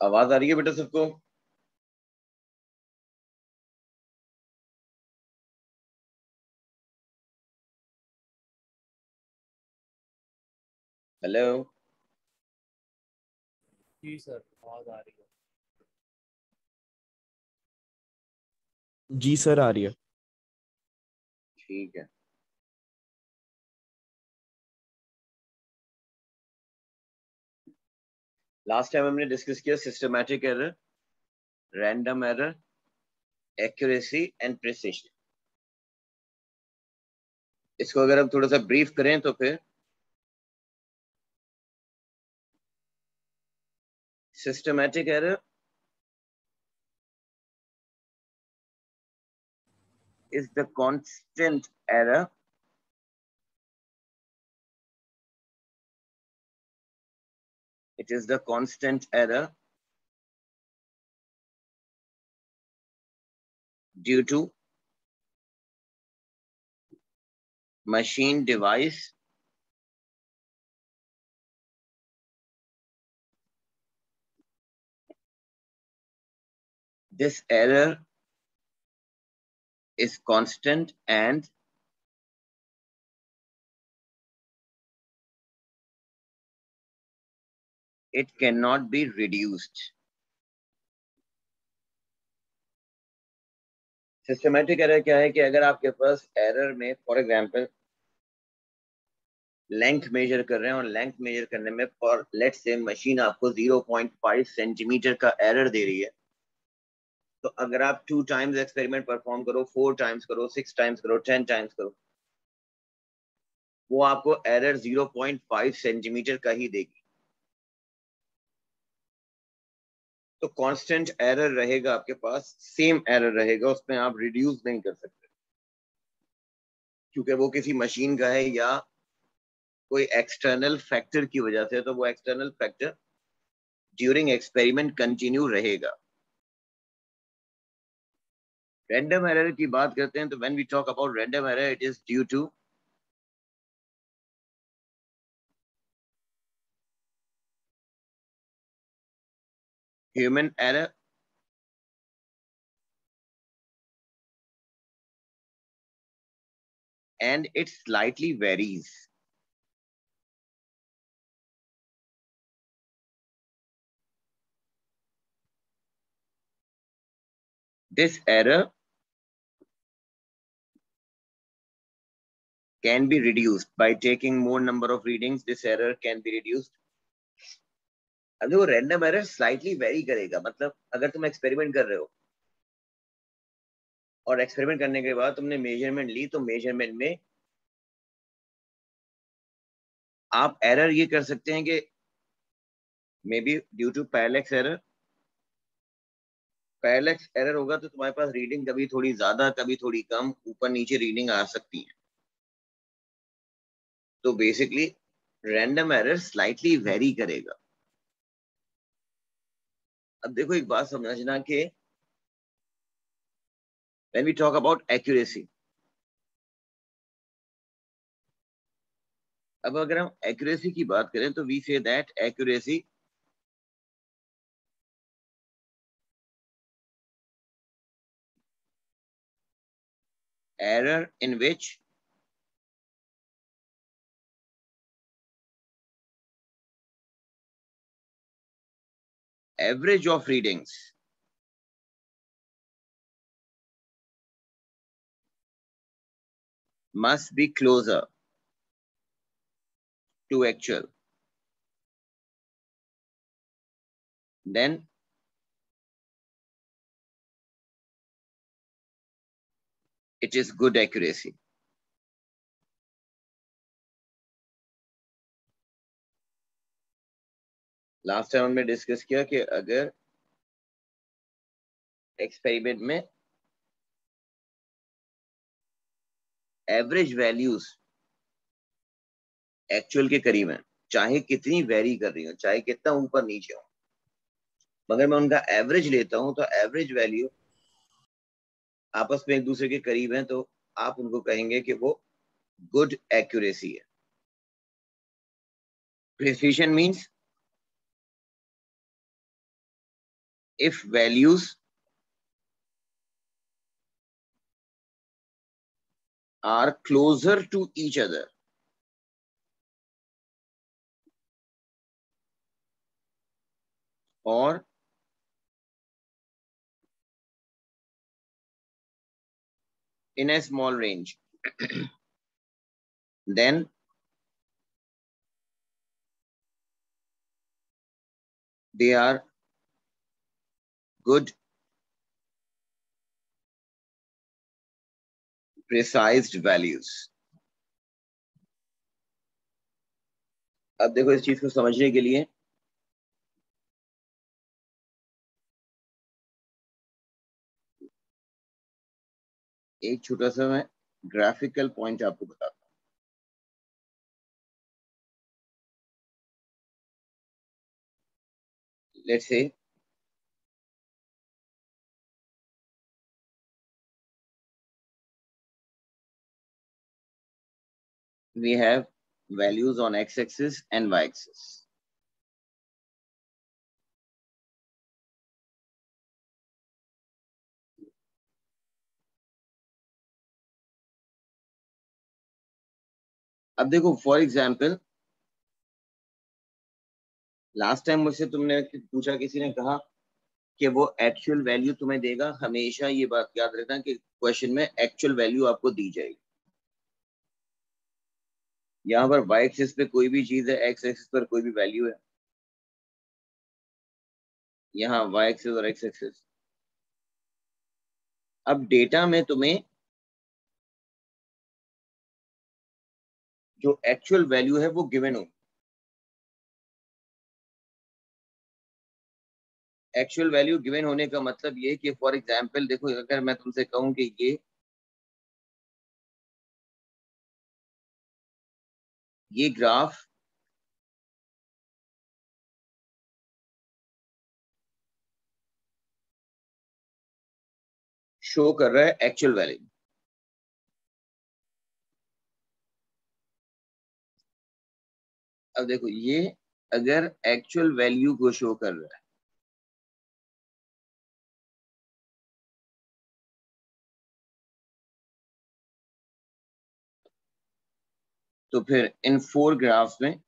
आवाज आ रही है बेटा सबको? हेलो। जी सर, आवाज आ रही है। जी सर, आ रही है। ठीक है। लास्ट टाइम हमने डिस्कस किया systematic error, random error, accuracy and precision. इसको अगर हम थोड़ा सा ब्रीफ करें तो फिर systematic error is the constant error it is the constant error due to machine device this error is constant and it cannot be reduced. Systematic error क्या है कि अगर आपके पास एरर में फॉर एग्जांपल लेंथ मेजर कर रहे हैं और लेंथ मेजर करने में फॉर लेट्स से मशीन आपको 0.5 सेंटीमीटर का एरर दे रही है, तो अगर आप 2 टाइम्स एक्सपेरिमेंट परफॉर्म करो, 4 टाइम्स करो, 6 टाइम्स करो, 10 टाइम्स करो, वो आपको एरर 0.5 सेंटीमीटर का ही देगी। तो कांस्टेंट एरर रहेगा आपके पास, सेम एरर रहेगा, उसमें आप रिड्यूस नहीं कर सकते क्योंकि वो किसी मशीन का है या कोई एक्सटर्नल फैक्टर की वजह से, तो वो external factor during experiment continue रहेगा। रैंडम एरर की बात करते हैं तो when we talk about random error, it is due to human error and it slightly varies. This error can be reduced by taking more number of readings. This error can be reduced. अब देखो random error slightly very करेगा, मतलब अगर तुम experiment कर रहे हो और एक्सपेरिमेंट करने के बाद तुमने मेजरमेंट ली, तो मेजरमेंट में आप एरर ये कर सकते हैं कि may be due to parallax error. Parallax error होगा तो तुम्हारे पास रीडिंग कभी थोड़ी ज्यादा कभी थोड़ी कम ऊपर नीचे रीडिंग आ सकती है। तो basically random error slightly very करेगा। अब देखो एक बात समझना कि when we talk about accuracy, अब अगर हम एक्यूरेसी की बात करें तो we say that accuracy error in which average of readings must be closer to actual, then it is good accuracy. Last time हमने डिस्कस किया कि अगर एक्सपेरिमेंट में एवरेज वैल्यूज एक्चुअल के करीब हैं, चाहे कितनी वेरी कर रही हो, चाहे कितना ऊपर नीचे हो, मगर मैं उनका एवरेज लेता हूं तो एवरेज वैल्यू आपस में एक दूसरे के करीब हैं, तो आप उनको कहेंगे कि वो गुड एक्यूरेसी है। Precision means if values are closer to each other, or in a small range, then they are good precise values. अब देखो इस चीज को समझने के लिए एक छोटा सा मैं ग्राफिकल पॉइंट आपको बताता हूं. Let's say we have values on x-axis and y-axis. अब देखो फॉर एग्जाम्पल लास्ट टाइम मुझसे तुमने पूछा, किसी ने कहा कि वो एक्चुअल वैल्यू तुम्हें देगा. हमेशा ये बात याद रखना कि क्वेश्चन में एक्चुअल वैल्यू आपको दी जाएगी. यहाँ पर y एक्सिस पे कोई भी चीज है, x एक्सिस पर कोई भी वैल्यू है. यहाँ y एक्सिस और x एक्सिस. अब डेटा में तुम्हें जो एक्चुअल वैल्यू है वो गिवन हो. एक्चुअल वैल्यू गिवन होने का मतलब ये कि फॉर एग्जांपल देखो, अगर मैं तुमसे कहूं कि ये ग्राफ शो कर रहा है एक्चुअल वैल्यू. अब देखो ये अगर एक्चुअल वैल्यू को शो कर रहा है तो फिर इन 4 ग्राफ्स में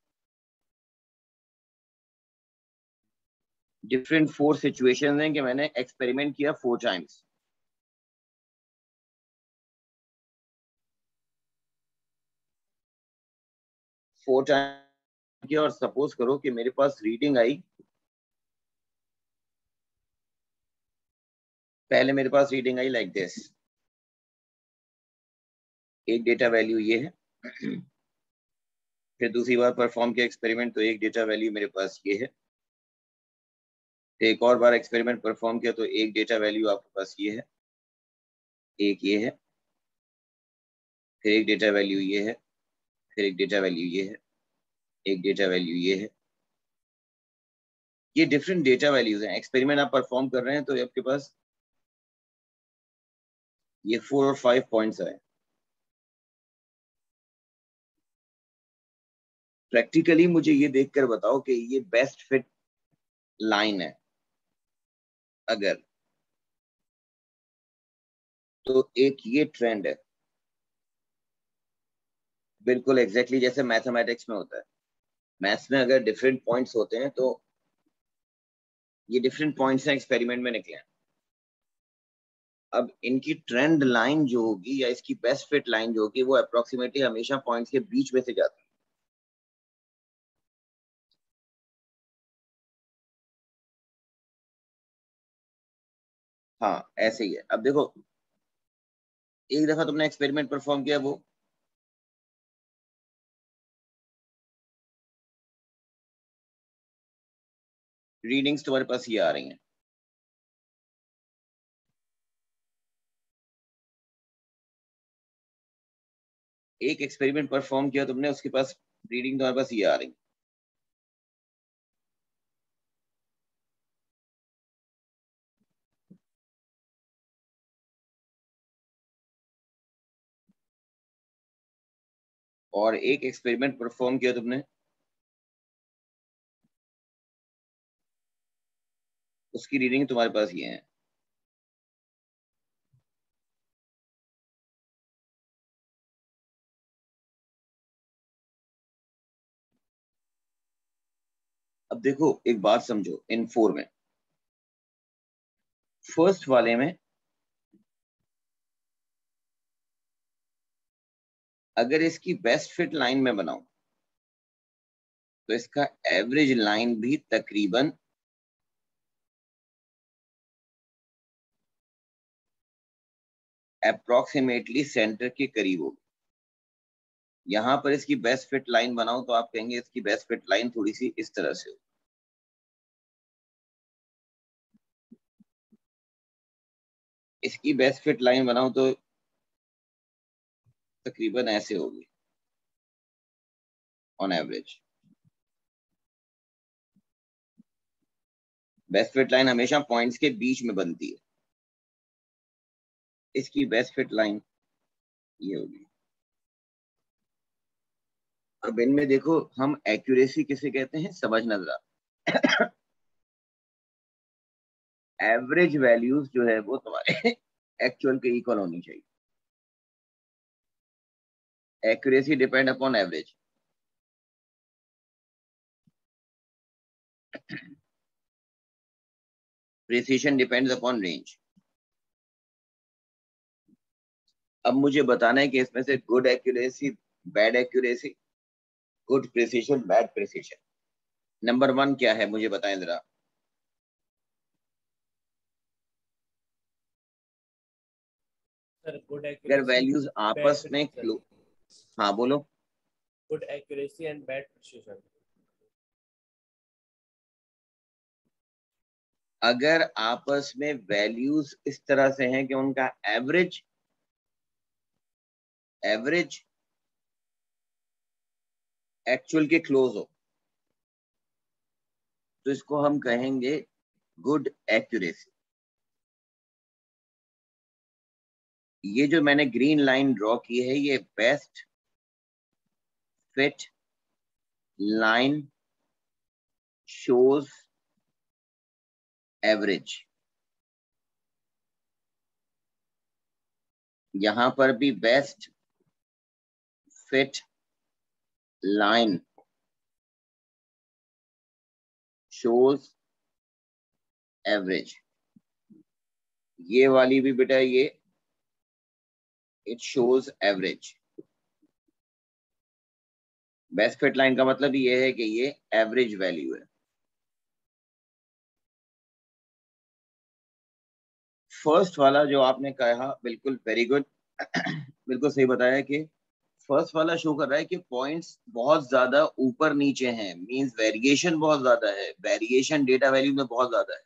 डिफरेंट 4 सिचुएशंस हैं कि मैंने एक्सपेरिमेंट किया 4 टाइम्स. फोर टाइम किया और सपोज करो कि मेरे पास रीडिंग आई. पहले मेरे पास रीडिंग आई लाइक दिस. एक डेटा वैल्यू ये है. फिर दूसरी बार परफॉर्म किया एक्सपेरिमेंट तो एक डेटा वैल्यू मेरे पास ये है. फिर एक और बार एक्सपेरिमेंट परफॉर्म किया तो एक डेटा वैल्यू आपके पास ये है, एक ये है, फिर एक डेटा वैल्यू ये है, फिर एक डेटा वैल्यू ये है, एक डेटा वैल्यू ये है. ये डिफरेंट डेटा वैल्यूज हैं. एक्सपेरिमेंट आप परफॉर्म कर रहे हैं तो आपके पास ये 4 और 5 पॉइंट्स आए. प्रैक्टिकली मुझे ये देखकर बताओ कि ये बेस्ट फिट लाइन है अगर, तो एक ये ट्रेंड है. बिल्कुल एग्जैक्टली जैसे मैथमेटिक्स में होता है. मैथ्स में अगर डिफरेंट पॉइंट्स होते हैं तो ये डिफरेंट पॉइंट्स हैं एक्सपेरिमेंट में निकले हैं. अब इनकी ट्रेंड लाइन जो होगी या इसकी बेस्ट फिट लाइन जो होगी वो अप्रोक्सीमेटली हमेशा पॉइंट्स के बीच में से जाती है. हाँ ऐसे ही है. अब देखो एक दफा तुमने एक्सपेरिमेंट परफॉर्म किया, वो रीडिंग्स तुम्हारे पास ये आ रही हैं. एक एक्सपेरिमेंट परफॉर्म किया तुमने, उसके पास रीडिंग तुम्हारे पास ये आ रही. और एक एक्सपेरिमेंट परफॉर्म किया तुमने, उसकी रीडिंग तुम्हारे पास ये है। अब देखो एक बात समझो, इन 4 में फर्स्ट वाले में अगर इसकी बेस्ट फिट लाइन में बनाऊं तो इसका एवरेज लाइन भी तकरीबन अप्रोक्सीमेटली सेंटर के करीब होगी। यहां पर इसकी बेस्ट फिट लाइन बनाऊं तो आप कहेंगे इसकी बेस्ट फिट लाइन थोड़ी सी इस तरह से हो। इसकी बेस्ट फिट लाइन बनाऊं तो तकरीबन ऐसे होगी on average. Best fit line हमेशा पॉइंट्स के बीच में बनती है। इसकी बेस्ट फिट लाइन ये होगी। अब इनमें देखो हम एक्यूरेसी किसे कहते हैं, समझना जरा। एवरेज वैल्यूज जो है वो तुम्हारे एक्चुअल के इक्वल होनी चाहिए। Accuracy depend upon average. Precision depends upon range. अब मुझे बताना है कि इसमें से good accuracy, bad accuracy, good precision, bad precision, number 1 क्या है मुझे बताएं जरा। सर गुड अगर एक्यूरेसी, वैल्यूज बैड आपस में प्रिसीजन। हाँ बोलो। Good accuracy and bad precision. अगर आपस में वैल्यूज इस तरह से हैं कि उनका एवरेज एक्चुअल के क्लोज हो तो इसको हम कहेंगे गुड एक्यूरेसी। ये जो मैंने ग्रीन लाइन ड्रॉ की है ये best fit line shows average. यहां पर भी best fit line shows average. ये वाली भी बेटा ये it shows average. Best fit line का मतलब ये है कि ये एवरेज वैल्यू है। फर्स्ट वाला जो आपने कहा बिल्कुल वेरी गुड, बिल्कुल सही बताया कि फर्स्ट वाला शो कर रहा है कि पॉइंट्स बहुत ज्यादा ऊपर नीचे हैं, मींस वेरिएशन बहुत ज्यादा है, वेरिएशन डेटा वैल्यू में बहुत ज्यादा है।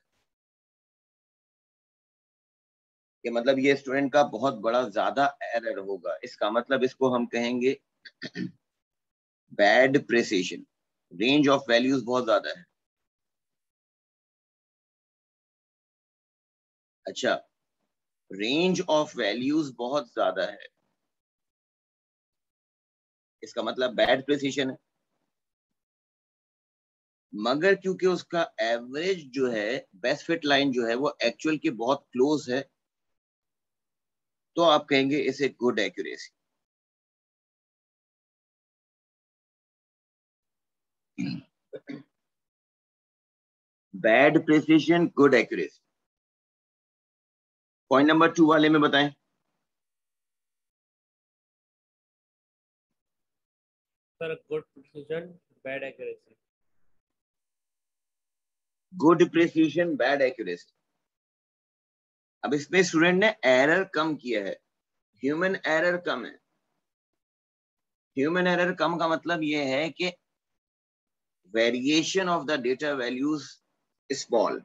कि मतलब ये स्टूडेंट का बहुत बड़ा ज्यादा एरर होगा, इसका मतलब इसको हम कहेंगे bad precision. Range of values बहुत ज्यादा है। अच्छा, रेंज ऑफ वैल्यूज बहुत ज्यादा है इसका मतलब बैड प्रिसिशन है। मगर क्योंकि उसका एवरेज जो है, बेस्ट फिट लाइन जो है वो एक्चुअल के बहुत क्लोज है तो आप कहेंगे इसे good accuracy. Bad precision, good accuracy. Point number 2 वाले में बताएं। Sir good precision, bad accuracy. Good precision, bad accuracy. अब इसमें स्टूडेंट ने एरर कम किया है, ह्यूमन एरर कम है। ह्यूमन एरर कम का मतलब यह है कि variation of the data values small.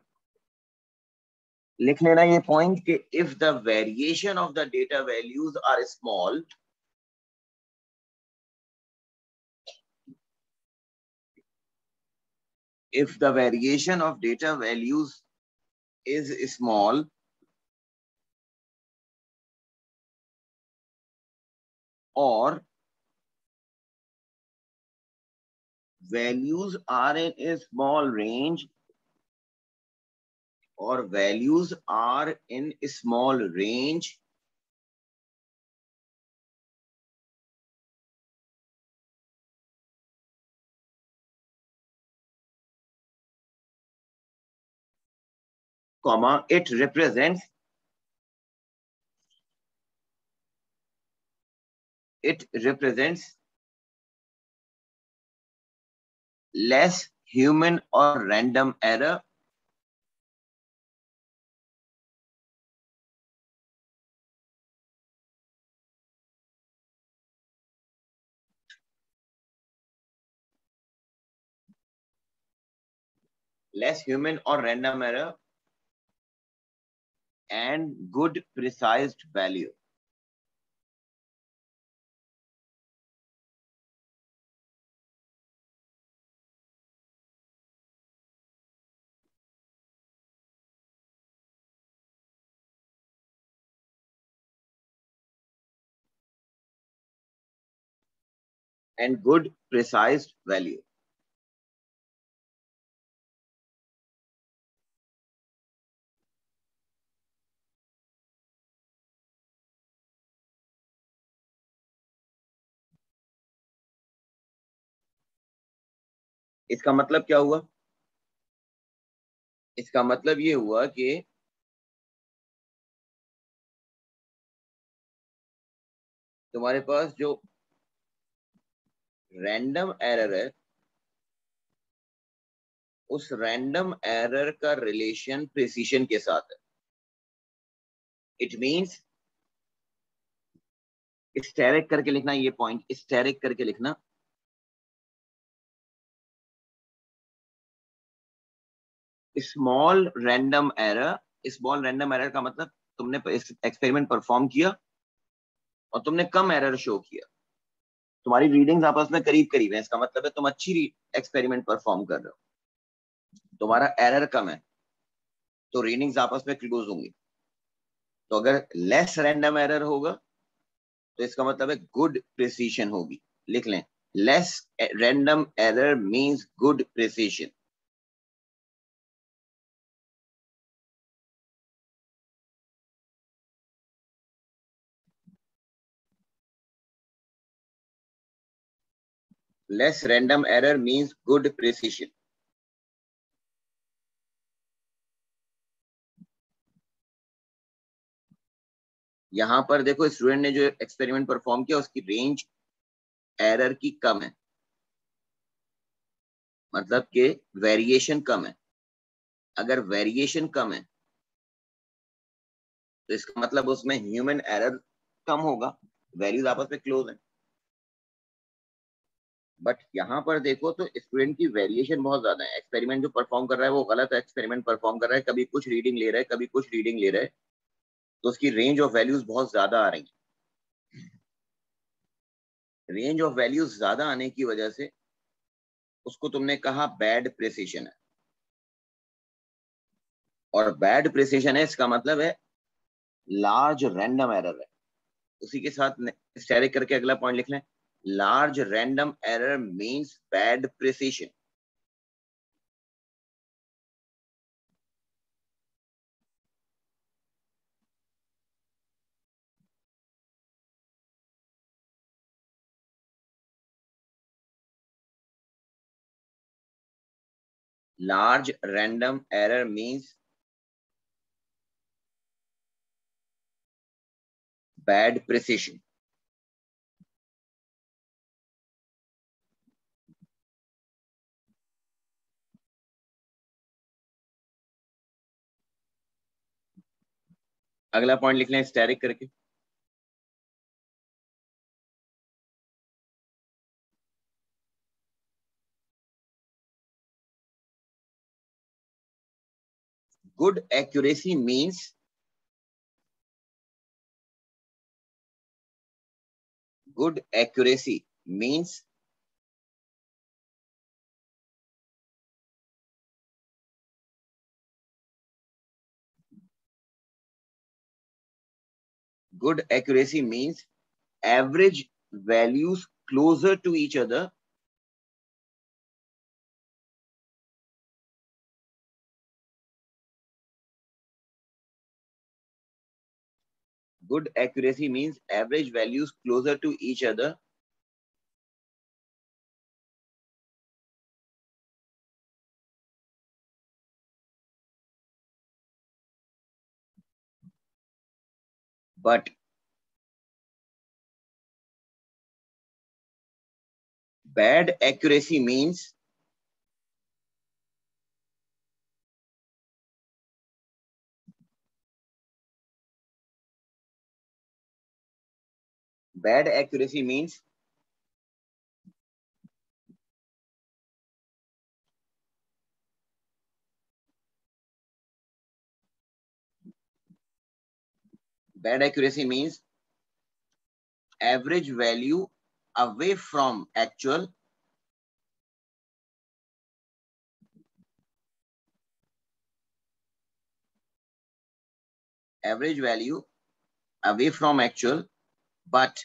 लिख लेना ये पॉइंट कि if the variation of the data values are small, if the variation of data values is small, or values are in a small range, or values are in small range, comma, it represents less human or random error, and good precise value. And good precise value. इसका मतलब क्या हुआ? इसका मतलब ये हुआ कि तुम्हारे पास जो रैंडम एरर है, उस रैंडम एरर का रिलेशन प्रिसीशन के साथ है. इट मींस, स्टेरिक करके लिखना, ये पॉइंट स्टेरिक करके लिखना. स्मॉल रैंडम एरर का मतलब तुमने एक्सपेरिमेंट परफॉर्म किया और तुमने कम एरर शो किया. तुम्हारी रीडिंग्स आपस में करीब करीब है, इसका मतलब है तुम अच्छी एक्सपेरिमेंट परफॉर्म कर रहे हो. तुम्हारा एरर कम है तो रीडिंग्स आपस में क्लोज होंगी. तो अगर लेस रैंडम एरर होगा तो इसका मतलब है गुड प्रिसीशन होगी. लिख लें, less random error means good precision. Less random error means good precision. यहां पर देखो, स्टूडेंट ने जो एक्सपेरिमेंट परफॉर्म किया उसकी रेंज एरर की कम है, मतलब कि वेरिएशन कम है. अगर वेरिएशन कम है तो इसका मतलब उसमें ह्यूमन एरर कम होगा, वैल्यूज आपस में क्लोज है. बट यहाँ पर देखो तो स्टूडेंट की वेरिएशन बहुत ज्यादा है. एक्सपेरिमेंट जो परफॉर्म कर रहा है वो गलत एक्सपेरिमेंट परफॉर्म कर रहा है, कभी कुछ रीडिंग ले रहा है, कभी कुछ रीडिंग ले रहा है, तो उसकी रेंज ऑफ वैल्यूज बहुत ज्यादा आ रही है. रेंज ऑफ वैल्यूज ज्यादा आने की वजह से उसको तुमने कहा बैड प्रिसिशन है. और बैड प्रिसिशन है इसका मतलब है लार्ज रैंडम एरर है. उसी के साथ स्टेरिक करके अगला पॉइंट लिख लें, large random error means bad precision. Large random error means bad precision. अगला पॉइंट लिख लें स्टेरिक करके, good accuracy means good accuracy means good accuracy means average values closer to each other Good accuracy means average values closer to each other. But bad accuracy means bad accuracy means bad accuracy means average value away from actual average value away from actual, but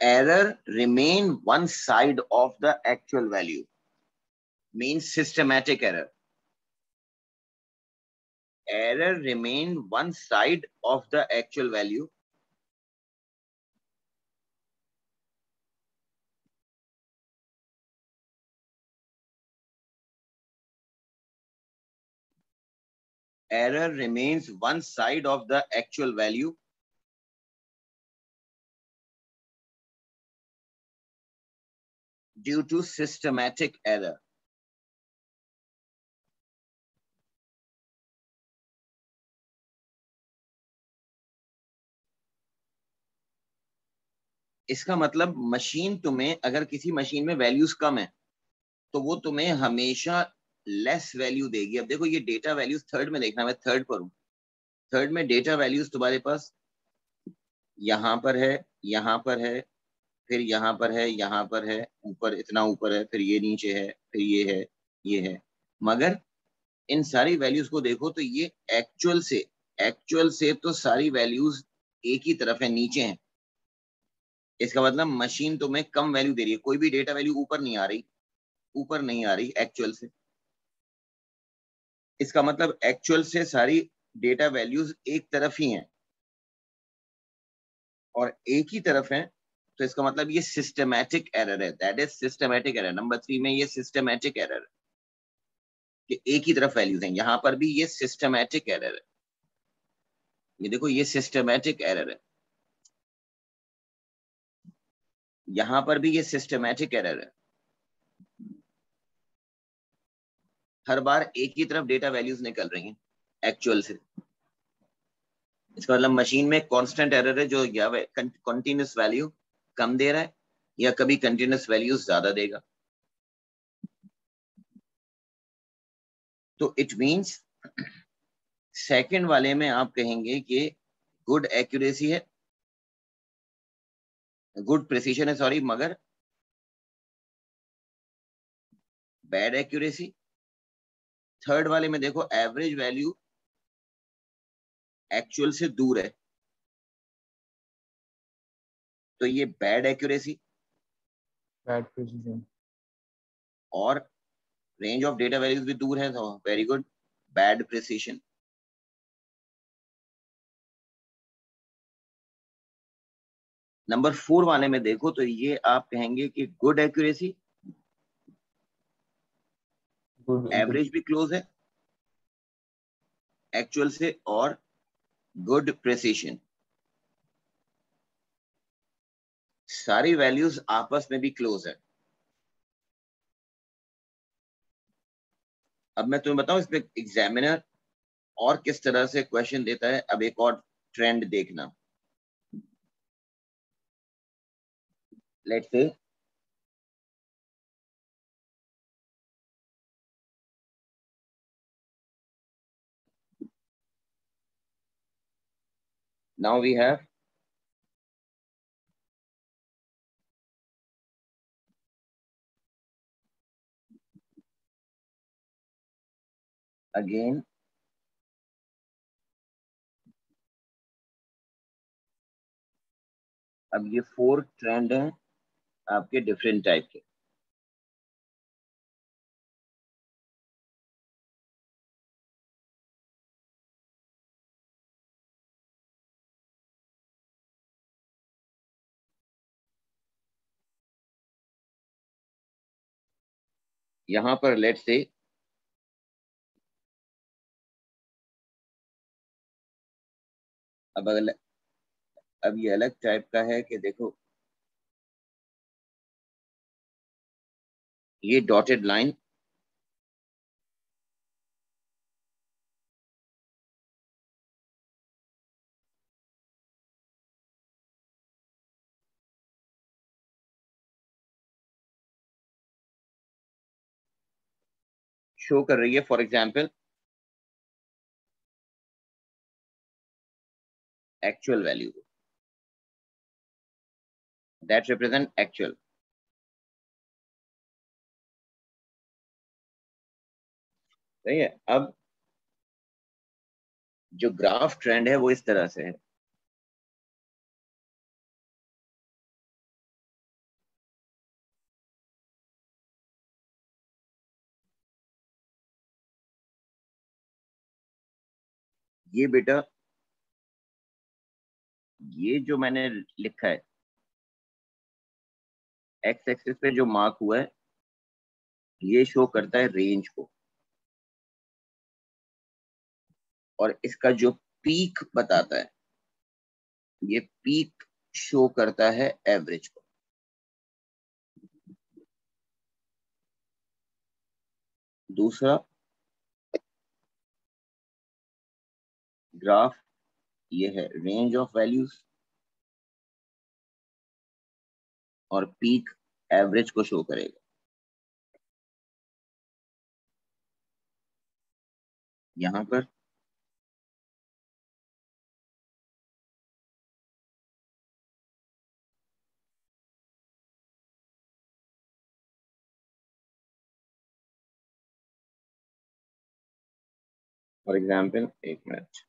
error remain one side of the actual value. Means systematic error. Error remain one side of the actual value. Error remains one side of the actual value due to systematic error. इसका मतलब machine तुम्हें, अगर किसी machine में values कम है तो वो तुम्हें हमेशा लेस वैल्यू देगी. अब देखो ये डेटा वैल्यूज थर्ड में देखना, मैं थर्ड पर हूँ. थर्ड में डेटा वैल्यूज तुम्हारे पास यहाँ पर है, यहाँ पर है, फिर यहाँ पर है, यहाँ पर है, ऊपर इतना ऊपर है, फिर ये नीचे है, फिर ये है, ये है. मगर इन सारी वैल्यूज को देखो तो ये एक्चुअल से तो सारी वैल्यूज एक ही तरफ है, नीचे हैं. इसका मतलब मशीन तुम्हें कम वैल्यू दे रही है. कोई भी डेटा वैल्यू ऊपर नहीं आ रही, ऊपर नहीं आ रही एक्चुअल से. इसका मतलब एक्चुअल से सारी डेटा वैल्यूज एक तरफ ही हैं और एक ही तरफ है. तो इसका मतलब ये सिस्टमैटिक एरर है. That is systematic error. Number 3 में ये सिस्टमैटिक एरर है कि एक ही तरफ वैल्यूज हैं. यहां पर भी ये सिस्टमैटिक एरर है. ये देखो ये सिस्टमैटिक एरर है. यहां पर भी ये सिस्टमैटिक एरर है. हर बार एक ही तरफ डेटा वैल्यूज निकल रही हैं एक्चुअल से. इसका मतलब मशीन में कांस्टेंट एरर है जो या कंटिन्यूस वैल्यू कम दे रहा है या कभी कंटिन्यूस वैल्यू ज्यादा देगा. तो इट मींस सेकंड वाले में आप कहेंगे कि गुड एक्यूरेसी है, गुड प्रिसीजन है, सॉरी, मगर बैड एक्यूरेसी. थर्ड वाले में देखो एवरेज वैल्यू एक्चुअल से दूर है तो ये बैड एक्यूरेसी. Bad precision. और रेंज ऑफ डेटा वैल्यूज भी दूर है तो very good, bad precision. Number 4 वाले में देखो तो ये आप कहेंगे कि गुड एक्यूरेसी, एवरेज भी क्लोज है एक्चुअल से, और गुड प्रिसीजन. सारी वैल्यूज आपस में भी क्लोज है. अब मैं तुम्हें बताऊं इसमें एग्जामिनर और किस तरह से क्वेश्चन देता है. अब एक और ट्रेंड देखना. Let's say now we have again अब ये 4 ट्रेंड हैं आपके डिफरेंट टाइप के। यहां पर लेट से अब ये अलग टाइप का है कि देखो ये डॉटेड लाइन शो कर रही है for example actual value, that represent actual. सही है। अब जो ग्राफ ट्रेंड है वो इस तरह से है। ये बेटा ये जो मैंने लिखा है एक्स एक्सिस पे जो मार्क हुआ है ये शो करता है रेंज को, और इसका जो पीक बताता है ये पीक शो करता है एवरेज को। दूसरा ग्राफ ये है रेंज ऑफ वैल्यूज और पीक एवरेज को शो करेगा। यहां पर फॉर एग्जांपल एक मिनट,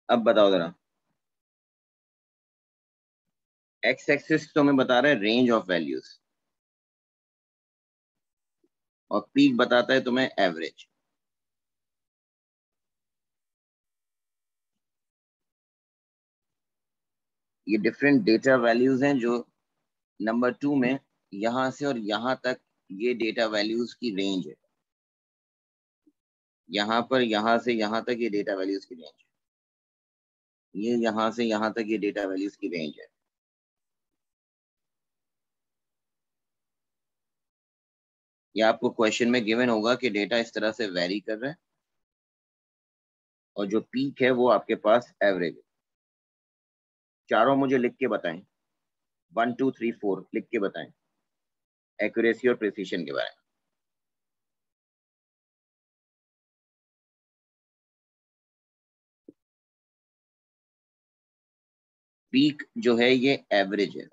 अब बताओ जरा, एक्स एक्सिस तो हमें बता रहा है रेंज ऑफ वैल्यूज और पीक बताता है तुम्हें एवरेज। ये डिफरेंट डेटा वैल्यूज हैं जो नंबर 2 में यहां से और यहां तक ये डेटा वैल्यूज की रेंज है। यहां पर यहां से यहां तक ये डेटा वैल्यूज की रेंज है। ये यहां से यहां तक ये डेटा वैल्यूज की रेंज है। या आपको क्वेश्चन में गिवन होगा कि डेटा इस तरह से वेरी कर रहा है और जो पीक है वो आपके पास एवरेज है। चारों मुझे लिख के बताएं, 1 2 3 4 लिख के बताएं एक्यूरेसी और प्रिसीशन के बारे में। पीक जो है ये एवरेज है।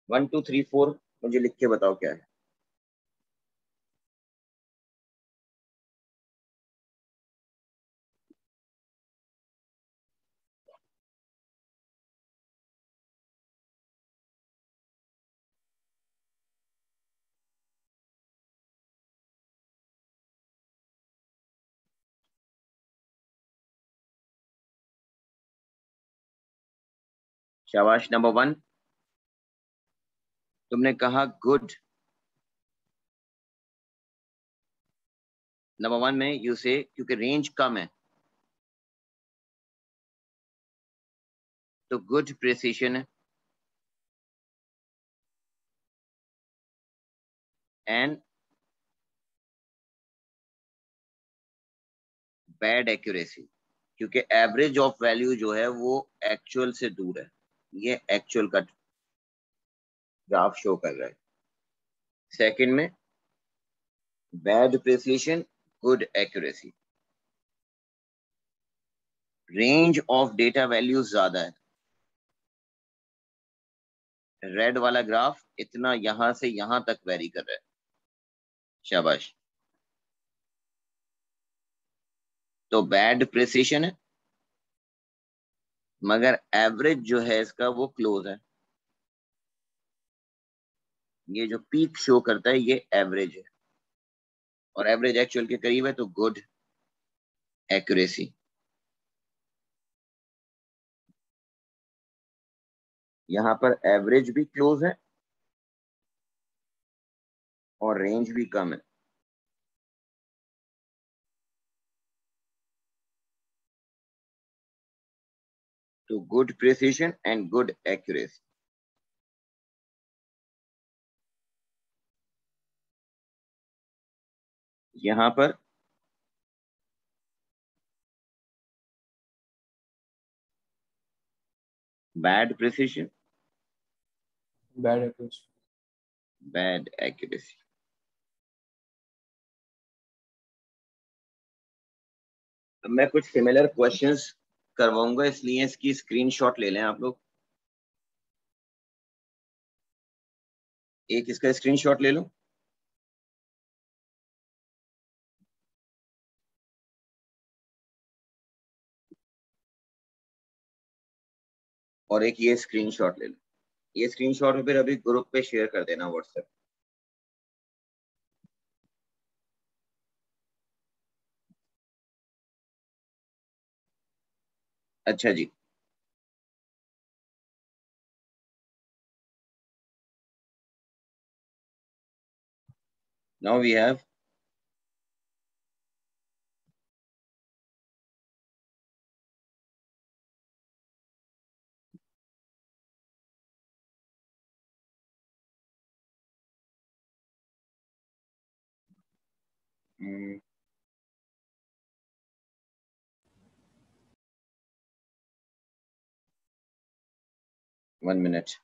1 2 3 4 मुझे लिख के बताओ क्या है। शाबाश नंबर 1, तुमने कहा गुड। नंबर 1 में यू से क्योंकि रेंज कम है तो गुड प्रिसीशन है एंड बैड एक्यूरेसी। क्योंकि एवरेज ऑफ वैल्यू जो है वो एक्चुअल से दूर है। ये एक्चुअल का ग्राफ शो कर रहा है। सेकंड में bad precision, good accuracy. Range of data values ज्यादा है। रेड वाला ग्राफ इतना यहां से यहां तक वेरी कर रहा है। शाबाश। तो बैड प्रिसिशन है, मगर एवरेज जो है इसका वो क्लोज है। ये जो पीक शो करता है ये एवरेज है, और एवरेज एक्चुअल के करीब है, तो गुड एक्यूरेसी। यहां पर एवरेज भी क्लोज है और रेंज भी कम है। तो good precision and good accuracy. यहां पर bad precision, Bad accuracy. Bad accuracy. अब मैं कुछ सिमिलर क्वेश्चंस करवाऊंगा, इसलिए इसकी स्क्रीनशॉट ले लें आप लोग। एक इसका स्क्रीनशॉट ले लो। और एक ये स्क्रीनशॉट ले लो। ये स्क्रीनशॉट फिर अभी ग्रुप पे शेयर कर देना व्हाट्सएप। अच्छा जी। Now we have mm, 1 minute।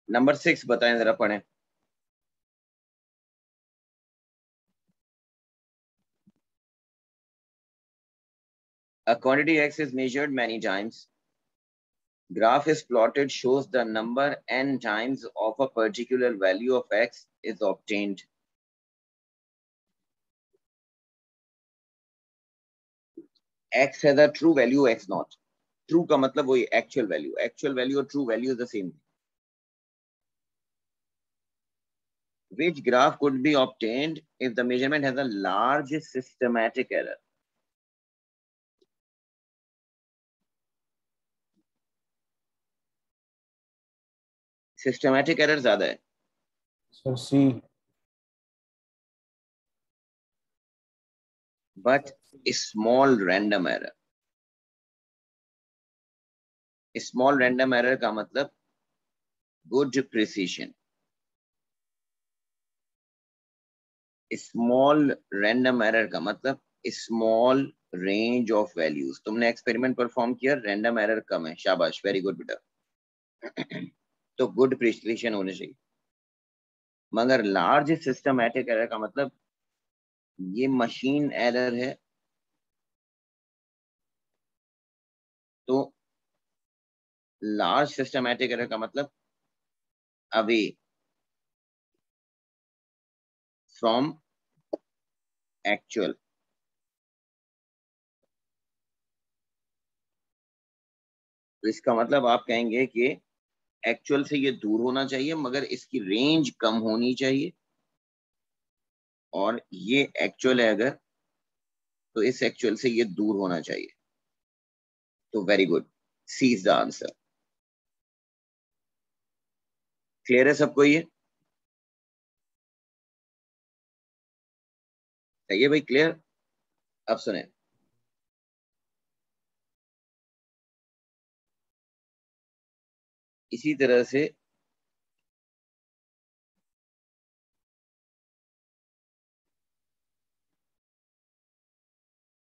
Number 6 बताएं जरा, पढ़ें। A quantity x is measured many times. Graph is plotted shows the number n times of a particular value of x is obtained. X has a true value, x not. True का मतलब वही actual value. Actual value और true value is the same. Which graph could be obtained if the measurement has a large systematic error? Systematic error ज्यादा है। So C. But small random error. Small random error का मतलब good precision. Small random error का मतलब small range of values। तुमने experiment perform किया, random error कम है, शाबाश, वेरी गुड बेटा। तो गुड प्रिसिशन होनी चाहिए। मगर लार्ज सिस्टमैटिक एरर का मतलब ये मशीन एरर है, तो लार्ज सिस्टमैटिक एरर का मतलब अवे फ्रॉम एक्चुअल। तो इसका मतलब आप कहेंगे कि एक्चुअल से ये दूर होना चाहिए मगर इसकी रेंज कम होनी चाहिए, और ये एक्चुअल है अगर, तो इस एक्चुअल से ये दूर होना चाहिए। तो very good, C is the answer. Clear है सबको ये? सही है भाई, क्लियर। अब सुने, इसी तरह से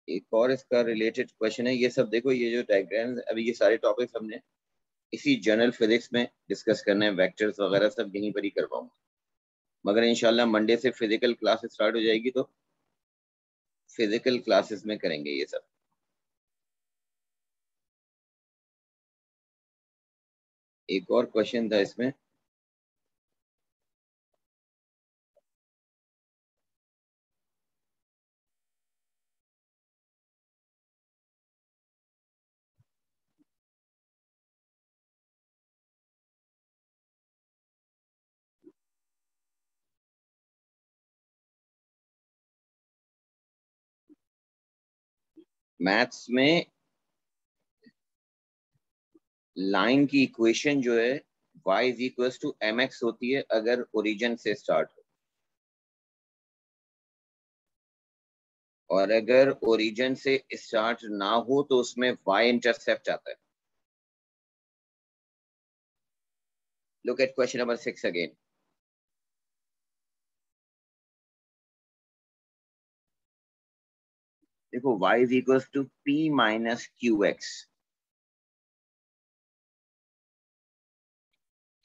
एक और इसका रिलेटेड क्वेश्चन है। ये सब देखो, ये जो डायग्राम्स, अभी ये सारे टॉपिक्स हमने इसी जनरल फिजिक्स में डिस्कस करने हैं, वेक्टर्स वगैरह सब यहीं पर ही कर पाऊंगा, मगर इंशाल्लाह मंडे से फिजिकल क्लास स्टार्ट हो जाएगी तो फिजिकल क्लासेस में करेंगे ये सब। एक और क्वेश्चन था इसमें, मैथ्स में लाइन की इक्वेशन जो है y is equal to M x होती है अगर ओरिजिन से स्टार्ट हो, और अगर ओरिजिन से स्टार्ट ना हो तो उसमें y इंटरसेप्ट आता है। Look at question number 6 again. देखो y is equal to p minus q x.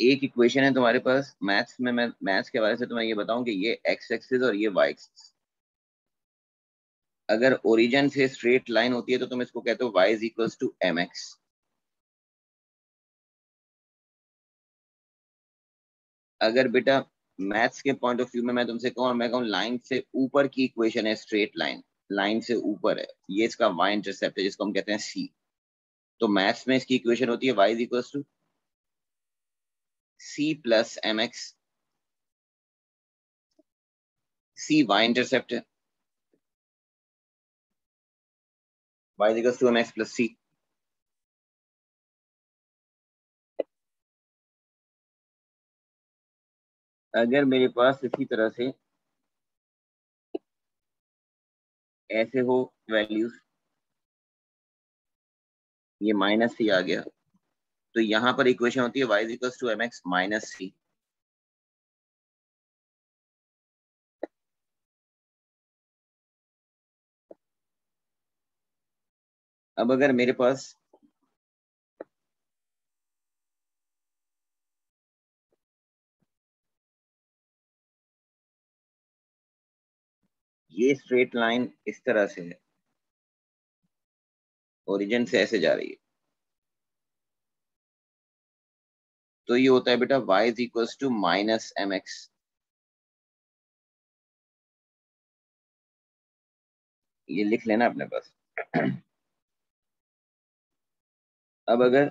एक इक्वेशन है तुम्हारे पास मैथ्स में, मैं मैथ्स के बारे से तुम्हें ये बताऊं कि ये x एक्सिस और ये y एक्सिस, अगर ओरिजिन से स्ट्रेट लाइन होती है तो तुम इसको कहते हो y is equal to M x. अगर बेटा मैथ्स के पॉइंट ऑफ व्यू में मैं तुमसे कहूँ और मैं कहूँ लाइन से ऊपर की इक्वेशन है, स्ट्रेट लाइन लाइन से ऊपर है, ये इसका y इंटरसेप्ट है जिसको हम कहते हैं c, तो मैथ्स में इसकी इक्वेशन होती है y is equal to c plus m x. c y intercept है, y is equal to M x plus c। अगर मेरे पास इसी तरह से ऐसे हो वैल्यूज, ये माइनस सी आ गया, तो यहाँ पर इक्वेशन होती है y is equal to M X minus C. अब अगर मेरे पास ये स्ट्रेट लाइन इस तरह से है, ओरिजिन से ऐसे जा रही है, तो ये होता है बेटा y is equal to minus m x. ये लिख लेना अपने पास। अब अगर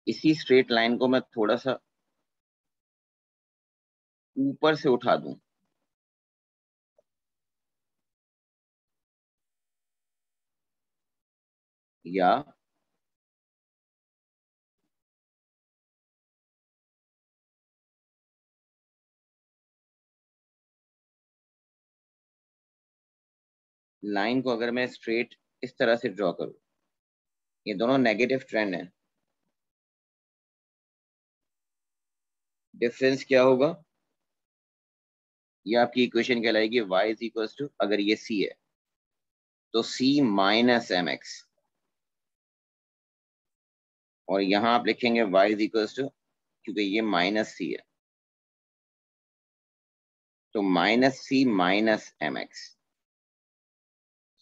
इसी स्ट्रेट लाइन को मैं थोड़ा सा ऊपर से उठा दूं, या लाइन को अगर मैं स्ट्रेट इस तरह से ड्रॉ करूं, ये दोनों नेगेटिव ट्रेंड है, डिफरेंस क्या होगा? ये आपकी इक्वेशन कहलाएगी y इज इक्वल टू, अगर ये c है तो c माइनस एम एक्स, और यहां आप लिखेंगे y इज इक्वल टू, क्योंकि ये माइनस c है तो -c माइनस mx।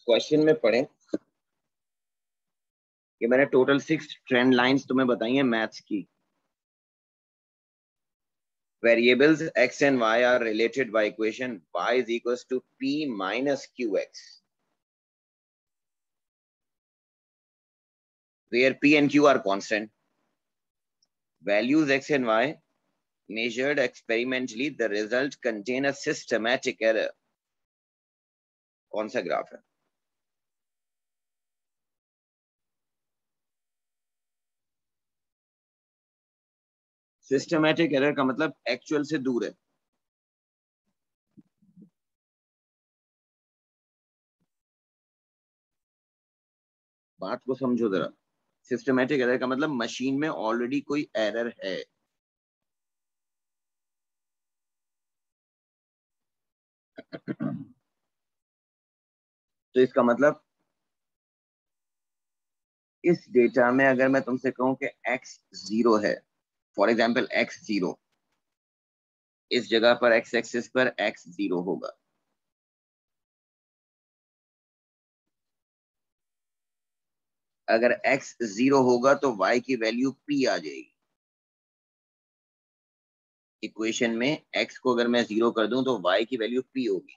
क्वेश्चन में पढ़े कि मैंने टोटल 6 ट्रेंड लाइंस तुम्हें बताई हैं मैथ्स की। Variables x and y are related by equation y is equals to p minus qx, where p and q are constant. Values x and y measured experimentally, the result contain a systematic error. कौन सा graph है? Systematic error का मतलब actual से दूर है। बात को समझो जरा। सिस्टमैटिक एरर का मतलब मशीन में ऑलरेडी कोई एरर है। तो इसका मतलब इस डेटा में अगर मैं तुमसे कहूं कि x 0 है, फॉर एग्जाम्पल x 0, इस जगह पर x एक्सिस पर x 0 होगा। अगर x 0 होगा तो y की वैल्यू p आ जाएगी। इक्वेशन में x को अगर मैं 0 कर दूं तो y की वैल्यू p होगी।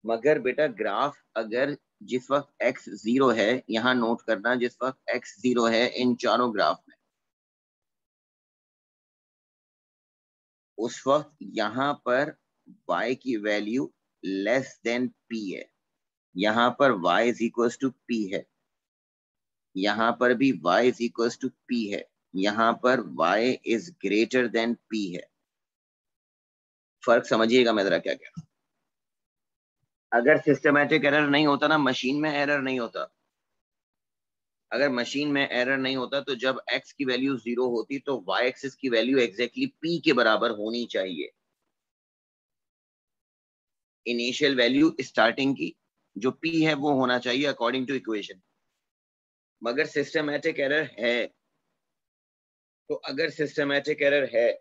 मगर बेटा ग्राफ अगर जिस वक्त x 0 है, यहां नोट करना, जिस वक्त x 0 है इन चारों ग्राफ में, उस वक्त यहां पर y की वैल्यू लेस देन p है। यहां पर y is equal to p है, यहां पर भी y is equal to p है, यहां पर y is greater than p है। फर्क समझिएगा मैं जरा क्या कह रहा हूं। अगर सिस्टमैटिक एरर नहीं होता ना, मशीन में एरर नहीं होता। अगर मशीन में एरर नहीं होता तो जब x की वैल्यू 0 होती तो y एक्सिस की वैल्यू एग्जैक्टली p के बराबर होनी चाहिए। इनिशियल वैल्यू स्टार्टिंग की जो p है वो होना चाहिए अकॉर्डिंग टू इक्वेशन। मगर सिस्टमैटिक एरर है, तो अगर सिस्टमैटिक एरर है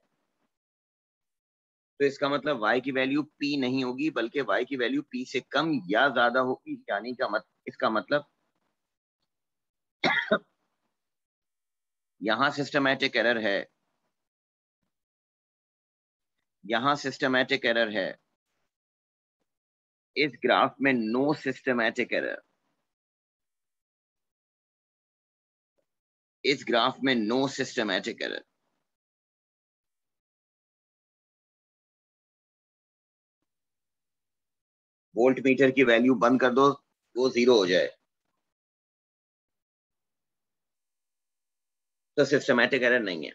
तो इसका मतलब y की वैल्यू p नहीं होगी, बल्कि y की वैल्यू p से कम या ज्यादा होगी। यानी का इसका मतलब यहां सिस्टमैटिक एरर है, यहां सिस्टमैटिक एरर है, इस ग्राफ में नो सिस्टमैटिक एरर, इस ग्राफ में no systematic error. Voltmeter की वैल्यू बंद कर दो, वो 0 हो जाए तो सिस्टमैटिक एरर नहीं है।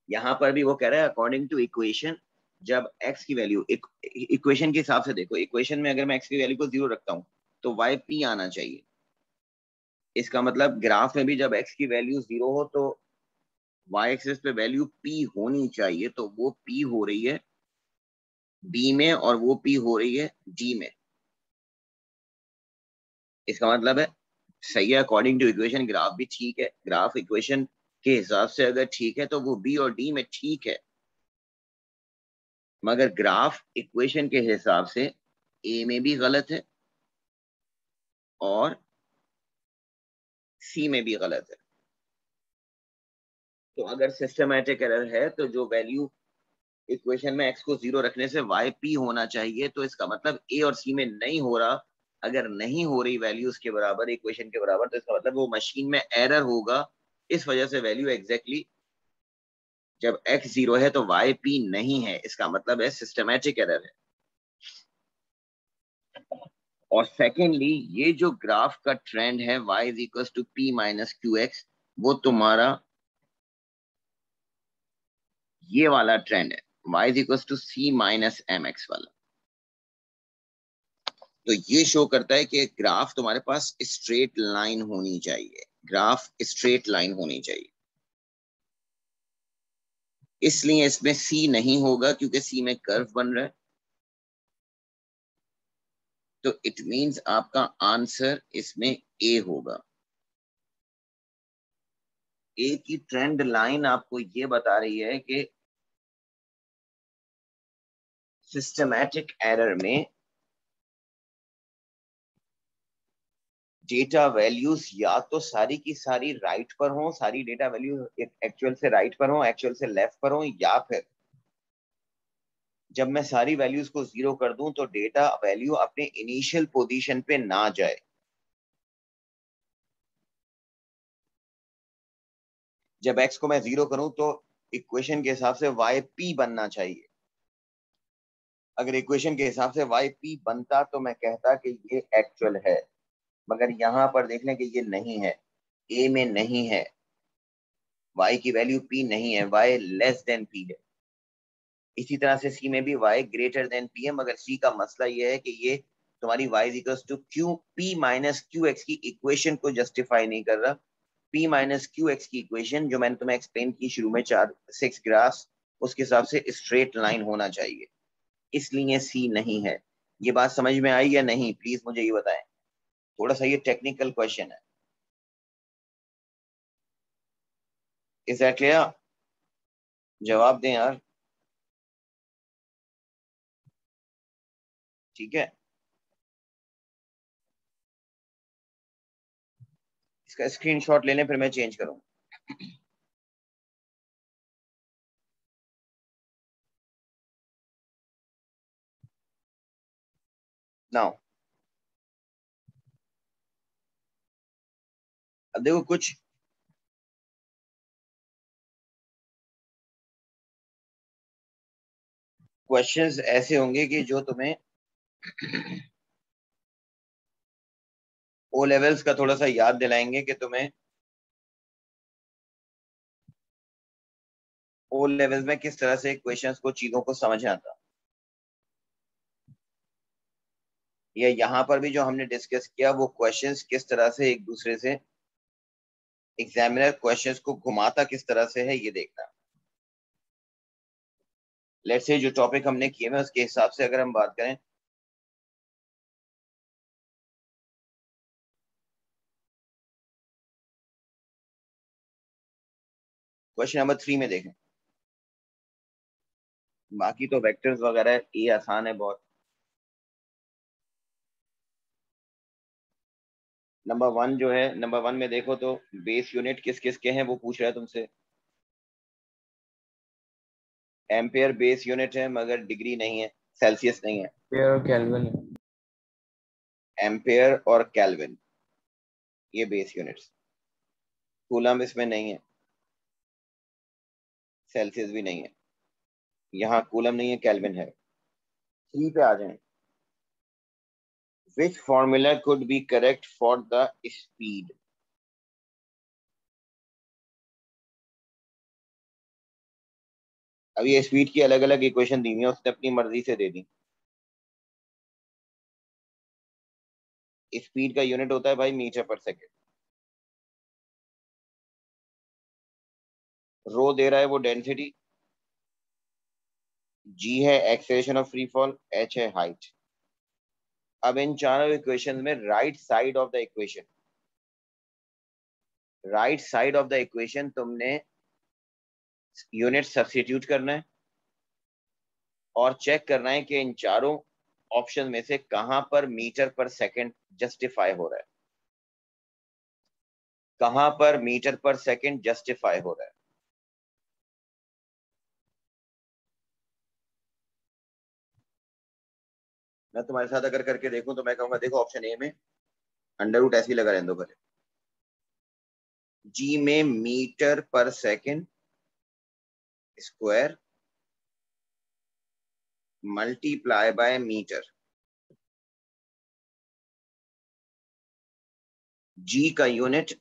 यहां पर भी वो कह रहा है अकॉर्डिंग टू इक्वेशन, जब x की वैल्यू इक्वेशन के हिसाब से देखो, इक्वेशन में अगर मैं x की वैल्यू को 0 रखता हूं तो y p आना चाहिए। इसका मतलब ग्राफ में भी जब x की वैल्यू 0 हो तो y एक्सिस पे वैल्यू p होनी चाहिए। तो वो p हो रही है b में और वो p हो रही है d में। इसका मतलब है सही है अकॉर्डिंग टू इक्वेशन, ग्राफ भी ठीक है। ग्राफ इक्वेशन के हिसाब से अगर ठीक है तो वो बी और डी में ठीक है। मगर ग्राफ इक्वेशन के हिसाब से ए में भी गलत है और सी में भी गलत है। तो अगर सिस्टमैटिक एरर है तो जो वैल्यू इक्वेशन में x को 0 रखने से y p होना चाहिए, तो इसका मतलब a और c में नहीं हो रहा। अगर नहीं हो रही वैल्यू उसके बराबर, इक्वेशन के बराबर, तो इसका मतलब वो मशीन में एरर होगा। इस वजह से वैल्यू एग्जैक्टली जब x 0 है तो y p नहीं है, इसका मतलब है सिस्टमैटिक एरर है। और सेकेंडली ये जो ग्राफ का ट्रेंड है y is equal to p minus q x, वो तुम्हारा ये वाला ट्रेंड है y is equal to c minus m x वाला। तो ये शो करता है कि ग्राफ तुम्हारे पास स्ट्रेट लाइन होनी चाहिए, ग्राफ स्ट्रेट लाइन होनी चाहिए। इसलिए इसमें c नहीं होगा क्योंकि c में कर्व बन रहा है। तो इट मींस आपका आंसर इसमें a होगा। एक ही ट्रेंड लाइन आपको ये बता रही है कि सिस्टमैटिक एरर में डेटा वैल्यूज या तो सारी की सारी राइट पर हो, सारी डेटा वैल्यू एक्चुअल से राइट पर हो, एक्चुअल से लेफ्ट पर हो, या फिर जब मैं सारी वैल्यूज को जीरो कर दूं तो डेटा वैल्यू अपने इनिशियल पोजीशन पे ना जाए। जब x को मैं जीरो करूं तो इक्वेशन के हिसाब से y p बनना चाहिए। अगर इक्वेशन के हिसाब से y p बनता तो मैं कहता कि ये एक्चुअल है, मगर यहां पर देख लें कि ये नहीं है, a में नहीं है, y की वैल्यू p नहीं है, y लेस देन p है। इसी तरह से c में भी y ग्रेटर देन p है, मगर c का मसला ये है कि ये तुम्हारी y equals to q p minus q x की इक्वेशन को जस्टिफाई नहीं कर रहा। p माइनस क्यू एक्स की इक्वेशन जो मैंने तुम्हें एक्सप्लेन की शुरू में 6 ग्राफ्स, उसके हिसाब से स्ट्रेट लाइन होना चाहिए, इसलिए सी नहीं है। ये बात समझ में आई या नहीं, प्लीज मुझे ये बताएं। थोड़ा सा ये टेक्निकल क्वेश्चन है। Is that clear? जवाब दें यार। ठीक है, इसका स्क्रीनशॉट ले लें फिर मैं चेंज करूँ। नाउ अब देखो, कुछ क्वेश्चंस ऐसे होंगे कि जो तुम्हें ओ लेवल्स का थोड़ा सा याद दिलाएंगे कि तुम्हें ओ लेवल्स में किस तरह से क्वेश्चंस को, चीजों को समझ आता। या यहाँ पर भी जो हमने डिस्कस किया वो क्वेश्चंस किस तरह से एक दूसरे से, एग्जामिनर क्वेश्चंस को घुमाता किस तरह से है, ये देखना। लेट्स से जो टॉपिक हमने किए हैं उसके हिसाब से अगर हम बात करें, क्वेश्चन नंबर 3 में देखें। बाकी तो वेक्टर्स वगैरह ये आसान है बहुत। नंबर 1 जो है, नंबर 1 में देखो तो बेस यूनिट किस किस के हैं वो पूछ रहा है तुमसे। एम्पेयर बेस यूनिट है मगर डिग्री नहीं है, सेल्सियस नहीं है। एम्पेयर और केल्विन है। एम्पेयर और केल्विन ये बेस यूनिट्स। कूलम इसमें नहीं है, सेल्सियस भी नहीं है। यहाँ कूलम नहीं है, केल्विन है। 3 पे आ जाए। Which formula could be correct for the speed? अब ये स्पीड की अलग अलग इक्वेशन दी हुई है, उसने अपनी मर्जी से दे दी। स्पीड का यूनिट होता है भाई मीटर पर सेकेंड। रो दे रहा है वो डेंसिटी, जी है acceleration of free fall, H है हाइट। अब इन चारों इक्वेशन में right side of the equation, right side of the equation तुमने यूनिट सब्स्टिट्यूट करना है और चेक करना है कि इन चारों ऑप्शन में से कहां पर मीटर पर सेकंड जस्टिफाई हो रहा है, कहां पर मीटर पर सेकंड जस्टिफाई हो रहा है। मैं तुम्हारे साथ अगर करके देखूं तो मैं कहूंगा देखो ऑप्शन ए में अंडर रूट ऐसे ही लगा रहने दो पहले। जी में मीटर पर second square multiply by meter. G का यूनिट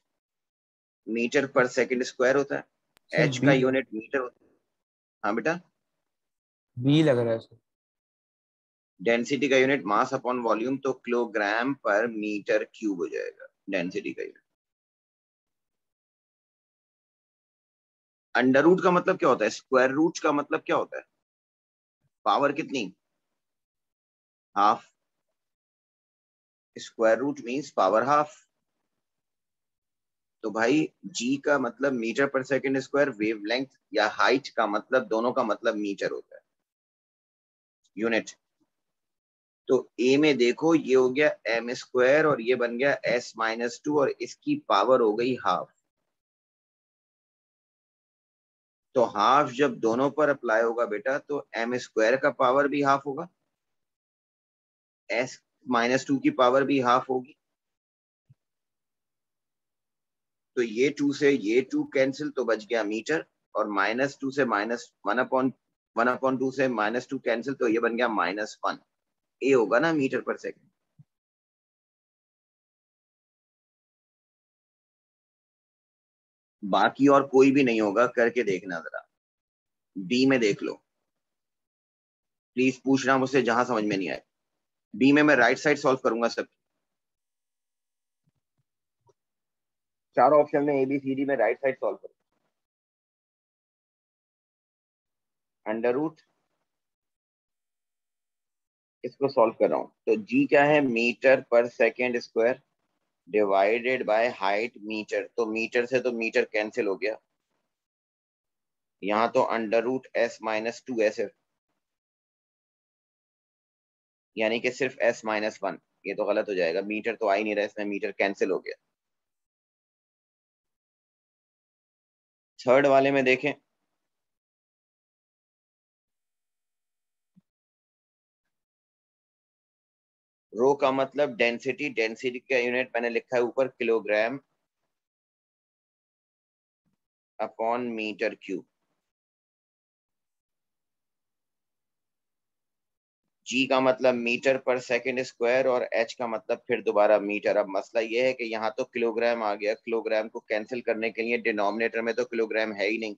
मीटर पर सेकंड स्क्वायर होता है, सर एच का बी लग यूनिट मीटर होता है। हाँ बेटा, बी लग रहा है सर। डेंसिटी का यूनिट मास अपॉन वॉल्यूम, तो किलोग्राम पर मीटर क्यूब हो जाएगा डेंसिटी का यूनिट। अंडर रूट का मतलब क्या होता है, स्क्वायर रूट का मतलब क्या होता है? पावर कितनी? Half. Square root means power half. तो भाई जी का मतलब मीटर पर सेकंड स्क्वायर, वेवलेंथ या हाइट का मतलब, दोनों का मतलब मीटर होता है, यूनिट। तो ए में देखो ये हो गया एम स्क्वायर और ये बन गया s-2 और इसकी पावर हो गई हाफ। तो हाफ जब दोनों पर अप्लाई होगा बेटा तो एम स्क्वायर का पावर भी हाफ होगा, s-2 की पावर भी हाफ होगी। तो ये 2 से ये 2 कैंसिल तो बच गया मीटर, और -2 से -1/2 से -2 कैंसिल तो ये बन गया -1। ए होगा ना मीटर पर सेकंड। बाकी और कोई भी नहीं होगा, करके देखना जरा। बी में देख लो, प्लीज पूछना मुझसे जहां समझ में नहीं आए। बी में मैं राइट साइड सॉल्व करूंगा सब, चारों ऑप्शन में ABCD में राइट साइड सॉल्व करूंगा। अंडर रूट इसको सॉल्व कर रहा हूं, तो जी क्या है, मीटर पर second square divided by height metre. तो मीटर से तो मीटर कैंसिल हो गया, यहाँ तो अंडर रूट s-2 है, यानी कि सिर्फ s-1। ये तो गलत हो जाएगा, मीटर तो आ ही नहीं रहा इसमें, मीटर कैंसिल हो गया। थर्ड वाले में देखें, रो का मतलब डेंसिटी, डेंसिटी का यूनिट मैंने लिखा है ऊपर किलोग्राम अपॉन मीटर क्यूब। जी का मतलब मीटर पर सेकंड स्क्वायर और एच का मतलब फिर दोबारा मीटर। अब मसला ये है कि यहाँ तो किलोग्राम आ गया, किलोग्राम को कैंसिल करने के लिए डिनोमिनेटर में तो किलोग्राम है ही नहीं,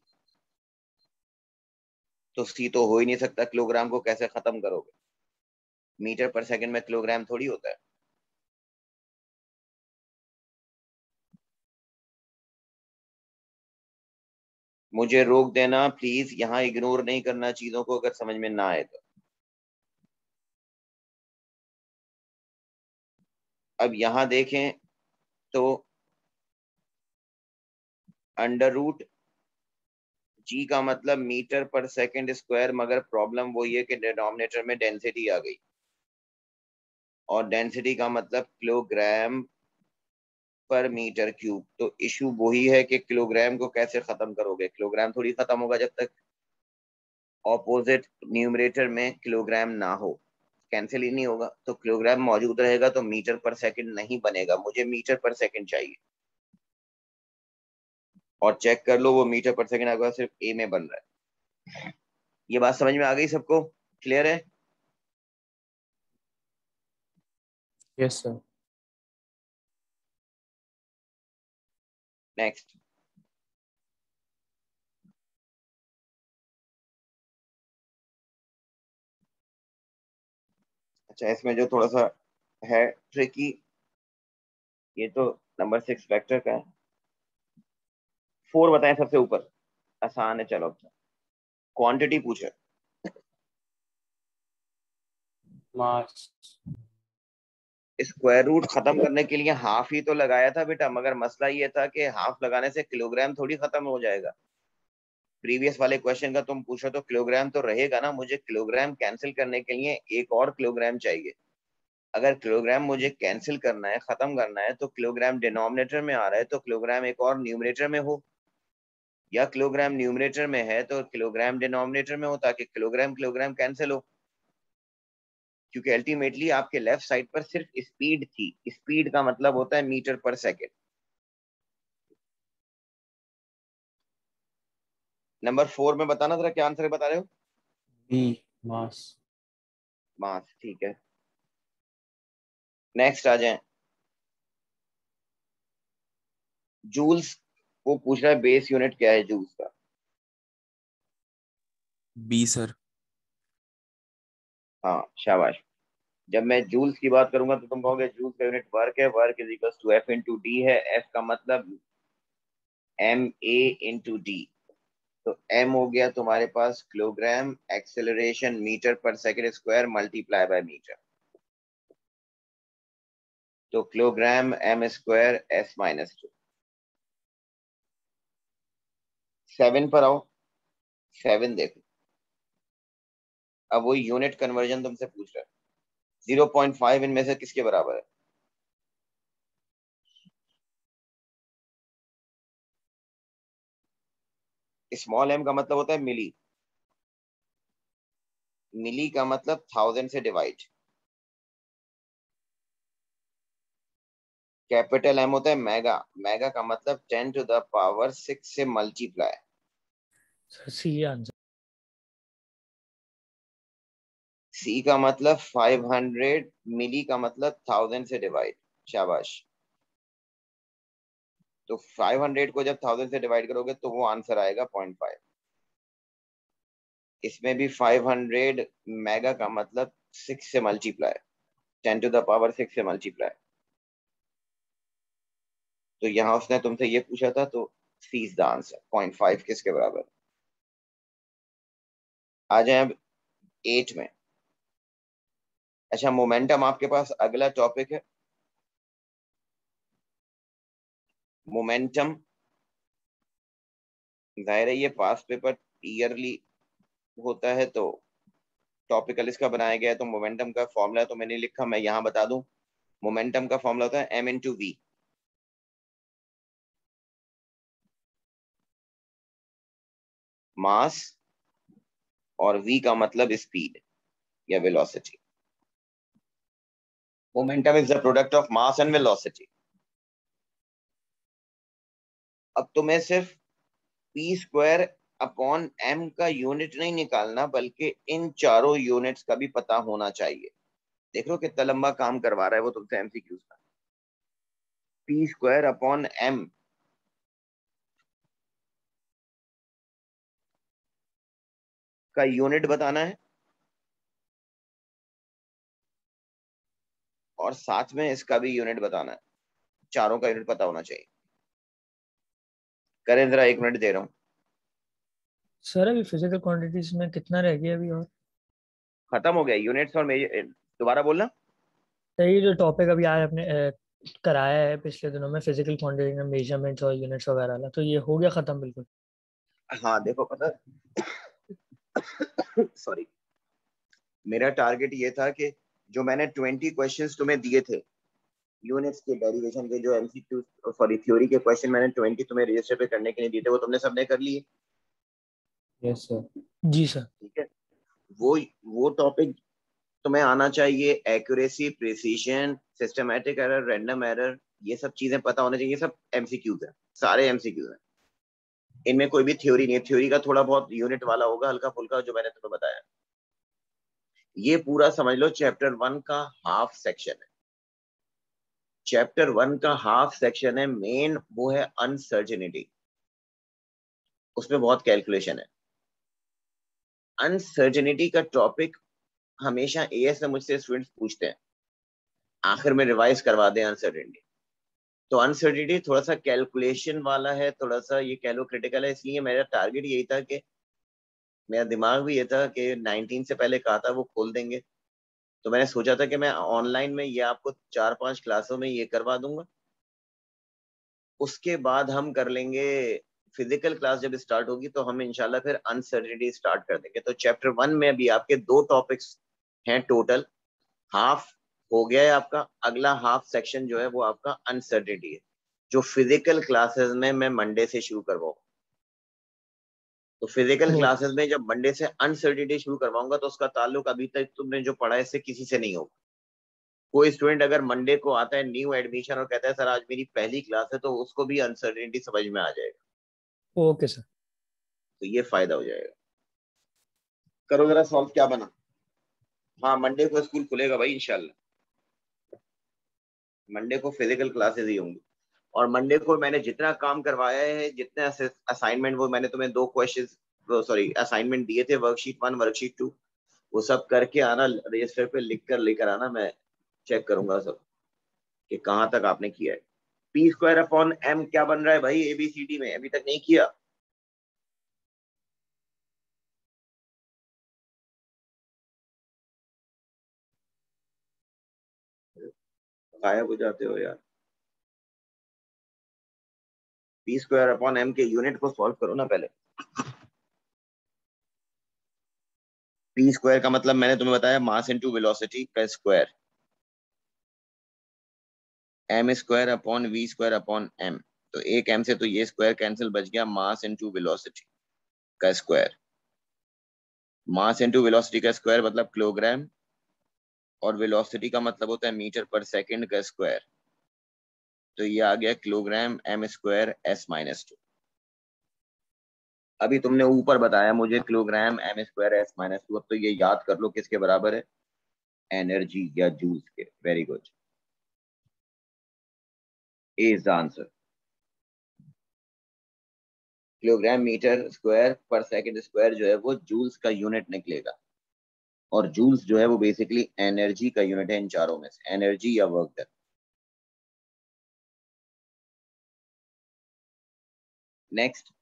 तो सी तो हो ही नहीं सकता, किलोग्राम को कैसे खत्म करोगे, मीटर पर सेकंड में किलोग्राम थोड़ी होता है। मुझे रोक देना प्लीज, यहाँ इग्नोर नहीं करना चीजों को अगर समझ में ना आए तो। अब यहाँ देखें तो अंडर रूट जी का मतलब मीटर पर सेकंड स्क्वायर, मगर प्रॉब्लम वो ये कि डिनोमिनेटर में डेंसिटी आ गई, और डेंसिटी का मतलब किलोग्राम पर मीटर क्यूब। तो इशू वही है कि किलोग्राम को कैसे खत्म करोगे, किलोग्राम थोड़ी खत्म होगा जब तक ऑपोजिट न्यूमरेटर में किलोग्राम ना हो, कैंसिल ही नहीं होगा। तो किलोग्राम मौजूद रहेगा तो मीटर पर सेकंड नहीं बनेगा, मुझे मीटर पर सेकंड चाहिए। और चेक कर लो वो मीटर पर सेकंड अगर सिर्फ ए में बन रहा है। ये बात समझ में आ गई सबको, क्लियर है? Yes sir. नेक्स्ट, अच्छा इसमें जो थोड़ा सा है ट्रिकी, ये तो नंबर 6 वेक्टर का है। 4 बताएं सबसे ऊपर, आसान है चलो। क्वांटिटी पूछे, मास। स्क्वायर रूट खत्म करने के लिए हाफ ही तो लगाया था बेटा, मगर मसला ये था कि हाफ लगाने से किलोग्राम थोड़ी खत्म हो जाएगा। प्रीवियस वाले क्वेश्चन का तुम पूछो तो किलोग्राम तो रहेगा ना, मुझे किलोग्राम कैंसिल करने के लिए एक और किलोग्राम चाहिए। अगर किलोग्राम मुझे कैंसिल करना है, खत्म करना है, तो किलोग्राम डिनोमिनेटर में आ रहा है तो किलोग्राम एक और न्यूमरेटर में हो, या किलोग्राम न्यूमरेटर में है तो किलोग्राम डिनोमिनेटर में हो, ताकि किलोग्राम किलोग्राम कैंसिल हो। क्योंकि अल्टीमेटली आपके लेफ्ट साइड पर सिर्फ स्पीड थी, स्पीड का मतलब होता है मीटर पर सेकेंड। नंबर 4 में बताना जरा क्या आंसर बता रहे हो। बी मास। मास, ठीक है। नेक्स्ट आ जाए, जूल्स। वो पूछ रहा है बेस यूनिट क्या है जूल्स का। B sir. हाँ शाबाश। जब मैं जूल्स की बात करूंगा तो तुम कहोगे जूल्स का यूनिट वर्क है, work is equal to F into d है, एफ का मतलब ma/d। तो m हो गया तुम्हारे पास किलोग्राम, एक्सेलरेशन मीटर पर second square multiply by metre. तो किलोग्राम m स्क्वायर s-2। 7 पर आओ, 7 देखो। अब वो यूनिट कन्वर्जन तुमसे पूछ रहा है, 0.5 इनमें से किसके बराबर है? स्मॉल m का मतलब होता है मिली, मिली का मतलब 1000 से डिवाइड। कैपिटल M होता है मेगा, मेगा का मतलब 10⁻⁶ से multiply. Sir C answer. C का मतलब 500, मिली का मतलब 1000 से डिवाइड। शाबाश। तो 500 को जब 1000 से डिवाइड करोगे तो वो आंसर आएगा 0.5। इसमें भी 500 मेगा का मतलब 6 से मल्टीप्लाई, 10⁻⁶ से मल्टीप्लाई। तो यहाँ उसने तुमसे ये पूछा था, तो सी इज द आंसर। 0.5 किसके बराबर? आ जाए अब 8 में। अच्छा, मोमेंटम आपके पास अगला टॉपिक है। मोमेंटम, जाहिर है ये पास पेपर ईयरली होता है, तो टॉपिकल इसका बनाया गया है। तो मोमेंटम का फॉर्मूला तो मैंने लिखा, मैं यहाँ बता दूं। मोमेंटम का फॉर्मूला होता है m/v। मास और v का मतलब स्पीड या velocity. Momentum is the product of mass and velocity. अब तुम्हें सिर्फ p² अपॉन m का यूनिट नहीं निकालना, बल्कि इन चारों यूनिट्स का भी पता होना चाहिए। देख लो कितना लंबा काम करवा रहा है वो तुमसे एमसीक्यूज का। p² अपॉन m का यूनिट बताना है, और साथ में इसका भी यूनिट बताना है। चारों का यूनिट पता होना चाहिए। करें जरा, 1 मिनट दे रहा हूँ। सर अभी फिजिकल क्वांटिटीज में कितना रह गया अभी? और खत्म हो गया यूनिट्स और मेजर। दोबारा बोलना। सर ये जो टॉपिक अभी आज अपने कराया है पिछले दिनों में, फिजिकल क्वांटिटी में मेजरमेंट्स और यूनिट्स वगैरह वाला, तो ये हो गया खत्म बिल्कुल? हाँ देखो, पता सॉरी, मेरा टारगेट ये था कि जो मैंने 20 क्वेश्चंस तुम्हें दिए थे यूनिट्स के डेरिवेशन के, जो एमसीक्यू सॉरी थ्योरी के क्वेश्चन मैंने 20 तुम्हें रजिस्टर पे करने के लिए दिए थे, वो तुमने सबने कर लिए? Yes sir. जी सर। ठीक है। वो टॉपिक तुम्हें आना चाहिए। Accuracy, precision, systematic error, random error, ये सब चीजें पता होना चाहिए। सब एमसीक्यूज है, सारे एमसीक्यूज हैं। इनमें कोई भी थ्योरी नहीं है। थ्योरी का थोड़ा बहुत यूनिट वाला होगा, हल्का फुल्का, जो मैंने तुम्हें बताया। ये पूरा समझ लो चैप्टर 1 का हाफ सेक्शन है। चैप्टर 1 का हाफ सेक्शन है मेन, वो है अनसर्टेनिटी। उसमें बहुत कैलकुलेशन है। अनसर्टेनिटी का टॉपिक हमेशा एएस में मुझसे स्टूडेंट्स पूछते हैं, आखिर में रिवाइज करवा दें अनसर्टेनिटी। तो अनसर्टेनिटी थोड़ा सा कैलकुलेशन वाला है, थोड़ा सा ये कह लो क्रिटिकल है। इसलिए मेरा टारगेट यही था कि, मेरा दिमाग भी ये था कि 19 से पहले कहा था वो खोल देंगे। तो मैंने सोचा था कि मैं ऑनलाइन में ये आपको 4-5 क्लासों में ये करवा दूंगा। उसके बाद हम कर लेंगे फिजिकल क्लास। जब स्टार्ट होगी तो हम इंशाल्लाह फिर अनसर्टेनिटी स्टार्ट कर देंगे। तो चैप्टर 1 में अभी आपके 2 टॉपिक्स हैं टोटल। हाफ हो गया है आपका। अगला हाफ सेक्शन जो है वो आपका अनसर्टेनिटी है, जो फिजिकल क्लासेस में मैं मंडे से शुरू करवाऊंगा। तो फिजिकल ओके। क्लासेस में जब मंडे से अनसर्टेनिटी शुरू करवाऊंगा, तो उसका ताल्लुक अभी तक तुमने जो पढ़ा है इससे किसी से नहीं होगा। कोई स्टूडेंट अगर मंडे को आता है न्यू एडमिशन और कहता है सर आज मेरी पहली क्लास है, तो उसको भी अनसर्टेनिटी समझ में आ जाएगा। Okay sir. तो ये फायदा हो जाएगा। करो जरा सॉल्व, क्या बना। हाँ, मंडे को स्कूल खुलेगा भाई इंशाल्लाह। मंडे को फिजिकल क्लासेस ही होंगी। और मंडे को मैंने जितना काम करवाया है, जितने असाइनमेंट, वो मैंने तुम्हें 2 क्वेश्चन सॉरी असाइनमेंट दिए थे, वर्कशीट 1 वर्कशीट 2, वो सब करके आना, रजिस्टर पे लिख कर लेकर आना। मैं चेक करूंगा सब कि कहाँ तक आपने किया है। p² अपॉन m क्या बन रहा है भाई एबीसीडी में? अभी तक नहीं किया? गायब हो जाते हो यार। p² अपॉन m के यूनिट को सॉल्व करो ना पहले। पी स्क्वायर का मतलब मैंने तुम्हें बताया मास इनटू वेलोसिटी का square, m square upon v square upon m. तो एक एम से तो ये स्क्वायर कैंसिल, बच गया मास इनटू वेलोसिटी का स्क्वायर। मास इनटू वेलोसिटी का स्क्वायर मतलब किलोग्राम, और वेलोसिटी का मतलब होता है मीटर पर सेकंड का स्क्वायर। तो ये आ गया kilogram m square s minus two. अभी तुमने ऊपर बताया मुझे kilogram m square s minus two, अब तो ये याद कर लो किसके बराबर है, एनर्जी या जूल्स के। Very good, A is the answer. Kilogram metre square पर सेकंड स्क्वायर जो है वो जूल्स का यूनिट निकलेगा, और जूल्स जो है वो बेसिकली एनर्जी का यूनिट है इन चारों में से, एनर्जी या वर्क डन। नेक्स्ट,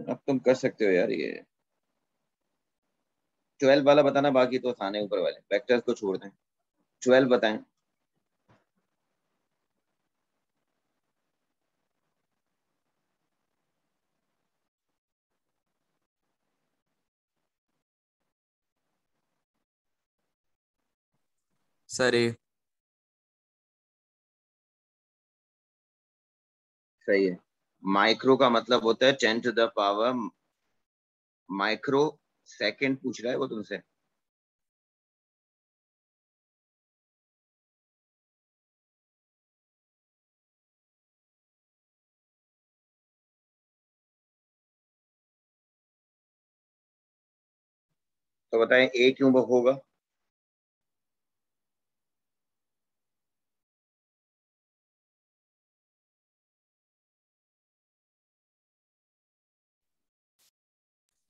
अब तुम कर सकते हो यार ये। 12 वाला बताना, बाकी तो आसान है, ऊपर वाले वेक्टर्स को छोड़ दें। 12 बताएं। Sir A. सही है। माइक्रो का मतलब होता है 10 to the power, microsecond पूछ रहा है वो तुमसे। तो बताएं ए क्यों होगा।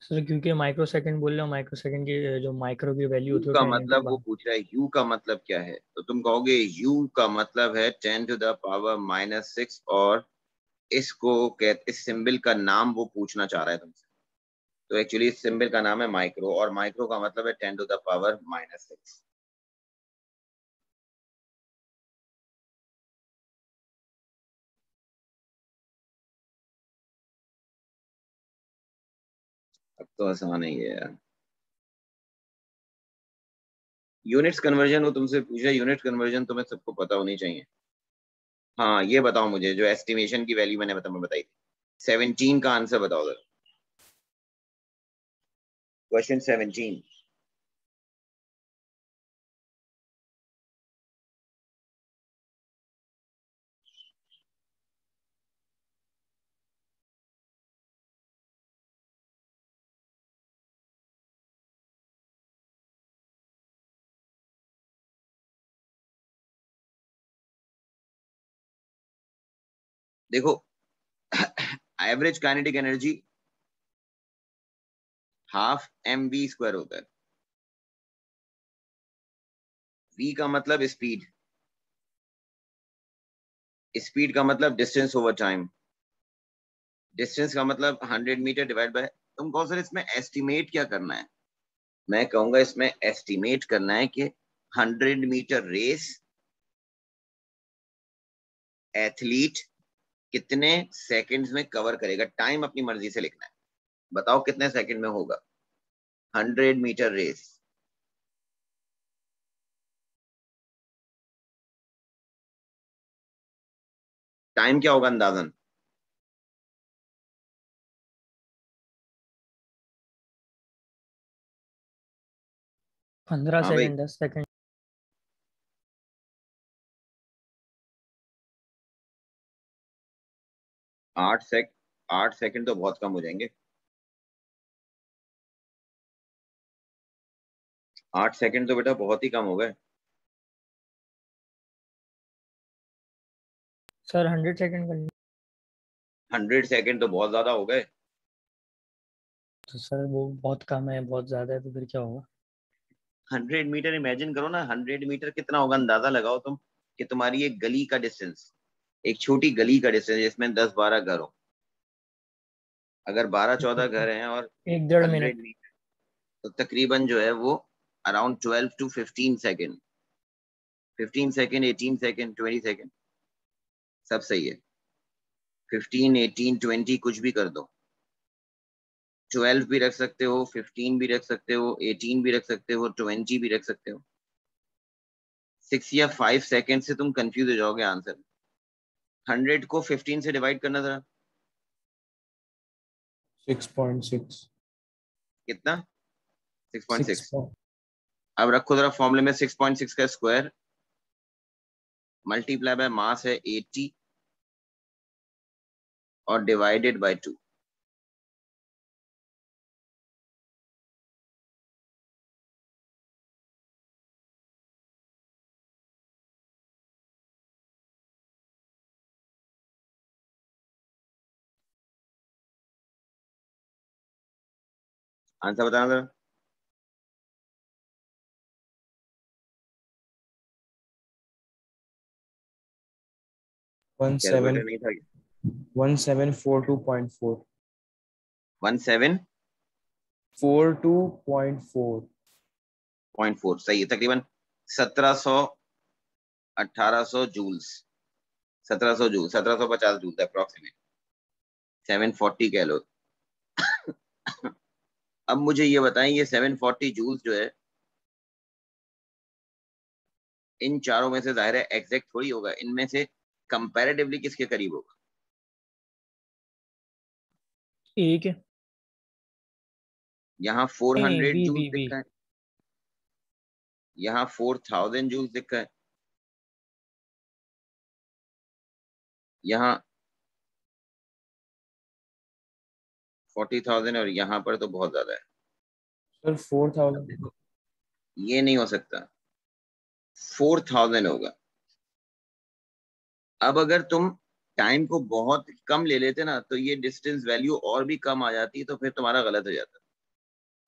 सर क्योंकि माइक्रो सेकंड बोल रहे हो, माइक्रो सेकंड की जो माइक्रो की वैल्यू यू होती है का 10 into मतलब वो पूछ रहा है, यू का मतलब क्या है, तो तुम कहोगे यू का मतलब है 10 टू द पावर माइनस 6, और इसको इस सिंबल का नाम वो पूछना चाह रहा है तुमसे। तो एक्चुअली इस सिंबल का नाम है माइक्रो, और माइक्रो का मतलब है 10 टू द पावर माइनस 6। अब तो आसान है ये यार। यूनिट्स कन्वर्जन वो तुमसे पूछ रहा है, यूनिट कन्वर्जन तुम्हें सबको पता होनी चाहिए। हाँ ये बताओ मुझे, जो एस्टिमेशन की वैल्यू मैंने बताई थी, 17 का आंसर बताओ जरा। क्वेश्चन 17। देखो average kinetic energy half m v square होता है। वी का मतलब स्पीड, स्पीड का मतलब डिस्टेंस ओवर टाइम, डिस्टेंस का मतलब 100 मीटर डिवाइड बाय। तुम कहो सर इसमें एस्टिमेट क्या करना है, मैं कहूंगा इसमें एस्टिमेट करना है कि 100 मीटर रेस एथलीट कितने सेकंड्स में कवर करेगा। टाइम अपनी मर्जी से लिखना है, बताओ कितने सेकंड में होगा 100 मीटर रेस। टाइम क्या होगा अंदाजन। 15 हाँ भाई, सेकंड 10 सेकंड। 8 सेकंड तो बहुत कम हो जाएंगे। 8 सेकंड तो बेटा बहुत ही कम हो गए। सर 100 सेकंड कर लीजिए। 100 सेकंड तो बहुत ज्यादा हो गए। तो सर वो बहुत कम है, बहुत ज्यादा है, तो फिर क्या होगा। 100 मीटर इमेजिन करो ना, 100 मीटर कितना होगा अंदाजा लगाओ तुम, कि तुम्हारी एक गली का डिस्टेंस, एक छोटी गली का डिस्टेंस जिसमें 10-12 घर हो, अगर 12-14 घर हैं और 1 1.5 मिनट। 100 मीटर, तो तकरीबन जो है वो around 12 to 15 second. 15 second, 18 second, 20 second, सब सही है। 15, 18, 20 कुछ भी कर दो। 12 भी रख सकते हो, 15 भी रख सकते हो, 18 भी रख सकते हो, 20 भी रख सकते हो। 6 या 5 सेकेंड से तुम कंफ्यूज हो जाओगे आंसर। 100 को 15 से डिवाइड करना जरा। 6.6. कितना? 6. 6.6। अब रखो जरा फॉर्मूले में 6.6 का स्क्वायर मल्टीप्लाई बाय मास है 80 और डिवाइडेड बाय 2। आंसर बताना जरा। कैलकुलेटर नहीं था? 1742.4. 17.4 42.4. सही है। तकरीबन 1700 1800 joules, 1700 joule, 1750 joule approximate, 740 calorie. अब मुझे ये बताएं, ये 740 जूल्स जो है, इन चारों में से जाहिर है एग्जैक्ट थोड़ी होगा, इनमें से कंपैरेटिवली किसके करीब होगा? एक है। यहाँ नहीं नहीं, 400 बी जूल्स बी बी। लिखा है, यहाँ 4000 जूल्स लिखा है, यहाँ 40,000 और यहाँ पर तो बहुत ज्यादा है। सर 4000. देखो, ये नहीं हो सकता, 4000 होगा। अब अगर तुम टाइम को बहुत कम ले लेते ना, तो ये डिस्टेंस वैल्यू और भी कम आ जाती, तो फिर तुम्हारा गलत हो जाता।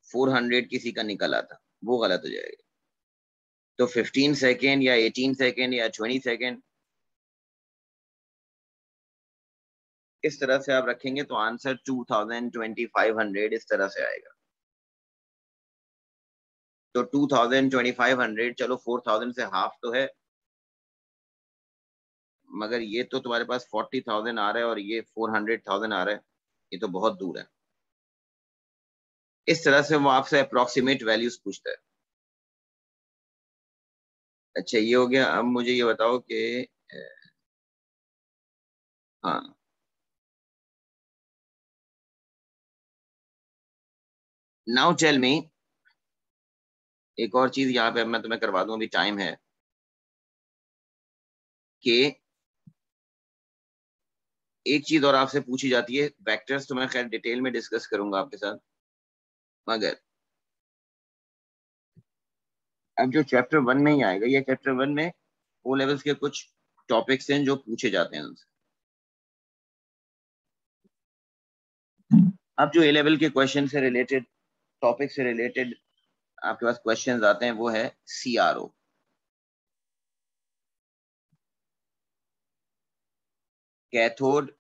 400 किसी का निकल आता, वो गलत हो जाएगा। तो 15 सेकेंड या 18 सेकेंड या 20 सेकेंड, इस तरह से आप रखेंगे तो आंसर 2000, 2500 इस तरह से आएगा। तो 2000, 2500, चलो 4000 से हाफ तो है, मगर ये तो तुम्हारे पास 40,000 आ रहा है और ये 400,000 आ रहा है, ये तो बहुत दूर है। इस तरह से वो आपसे अप्रोक्सीमेट वैल्यूज पूछता है। अच्छा, ये हो गया। अब मुझे ये बताओ कि हाँ, नाउ टेल मी, एक और चीज यहाँ पे मैं तुम्हें करवा दूं, अभी टाइम है, कि एक चीज और आपसे पूछी जाती है। वेक्टर्स तो मैं खैर डिटेल में डिस्कस करूंगा आपके साथ, मगर अब जो चैप्टर 1 में ही आएगा, ये चैप्टर 1 में ओ लेवल्स के कुछ टॉपिक्स हैं जो पूछे जाते हैं उनसे। अब जो ए लेवल के क्वेश्चन से रिलेटेड, टॉपिक से रिलेटेड आपके पास क्वेश्चंस आते हैं, वो है CRO, कैथोड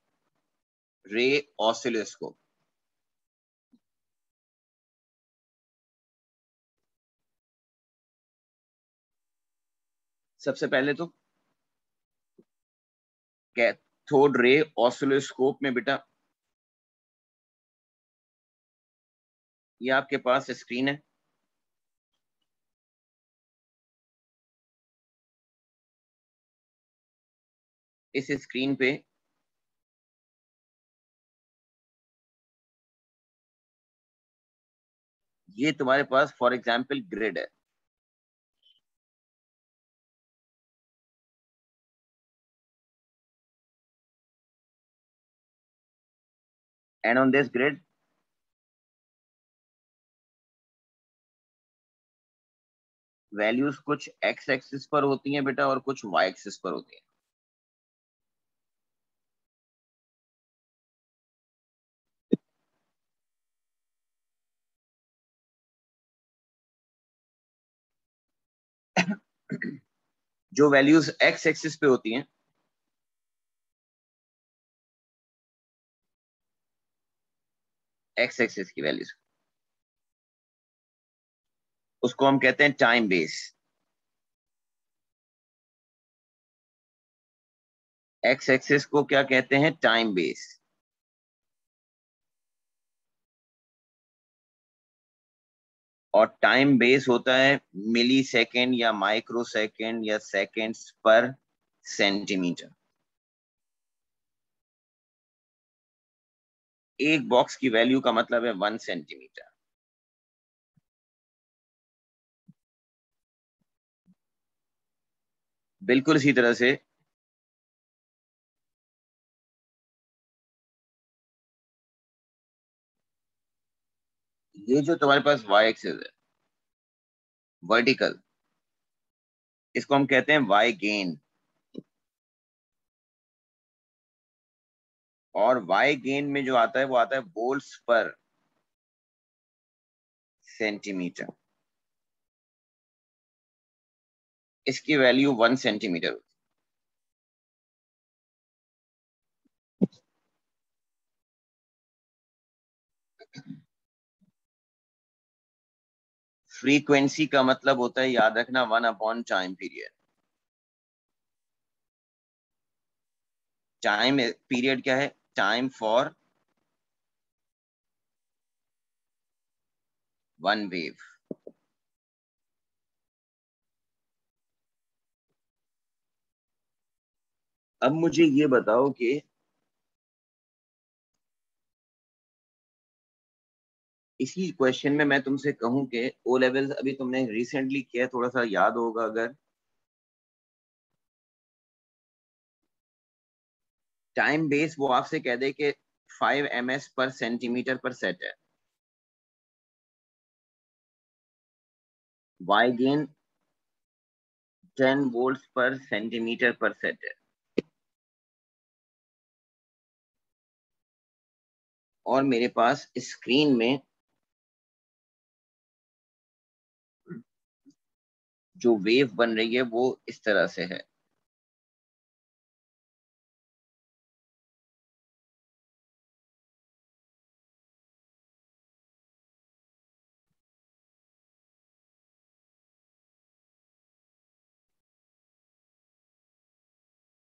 रे ऑसिलोस्कोप। सबसे पहले तो कैथोड रे ऑसिलोस्कोप में बेटा, ये आपके पास स्क्रीन है, इस स्क्रीन पे ये तुम्हारे पास फॉर एग्जांपल ग्रिड है। And on this grid values कुछ एक्स एक्सिस पर होती हैं बेटा और कुछ वाई एक्सिस पर होती हैं। जो वैल्यूज एक्स एक्सिस पे होती हैं, एक्स एक्सिस की वैल्यूज, उसको हम कहते हैं टाइम बेस। एक्स एक्सिस को क्या कहते हैं? Time base. और टाइम बेस होता है मिली सेकेंड या माइक्रो सेकेंड या सेकेंड्स पर सेंटीमीटर। एक बॉक्स की वैल्यू का मतलब है 1 सेंटीमीटर। बिल्कुल इसी तरह से ये जो तुम्हारे पास वाई एक्सिस है वर्टिकल, इसको हम कहते हैं वाई गेन। और वाई गेन में जो आता है वो आता है वोल्ट्स पर सेंटीमीटर। इसकी वैल्यू 1 सेंटीमीटर होती है। फ्रीक्वेंसी का मतलब होता है, याद रखना, 1 अपॉन टाइम पीरियड। टाइम पीरियड क्या है? Time for 1 wave. अब मुझे ये बताओ कि इसी क्वेश्चन में मैं तुमसे कहूं कि ओ लेवल्स अभी तुमने रिसेंटली किया, थोड़ा सा याद होगा अगर। टाइम बेस वो आपसे कह दे कि 5 ms पर सेंटीमीटर पर सेट है। वाई गेन 10 वोल्ट्स पर सेंटीमीटर पर सेट है। और मेरे पास स्क्रीन में जो वेव बन रही है वो इस तरह से है।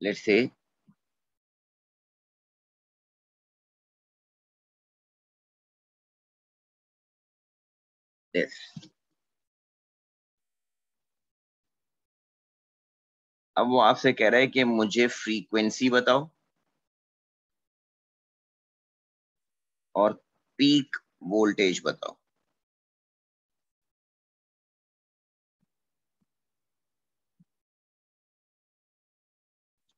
Let's say this. अब वो आपसे कह रहा है कि मुझे फ्रीक्वेंसी बताओ और पीक वोल्टेज बताओ।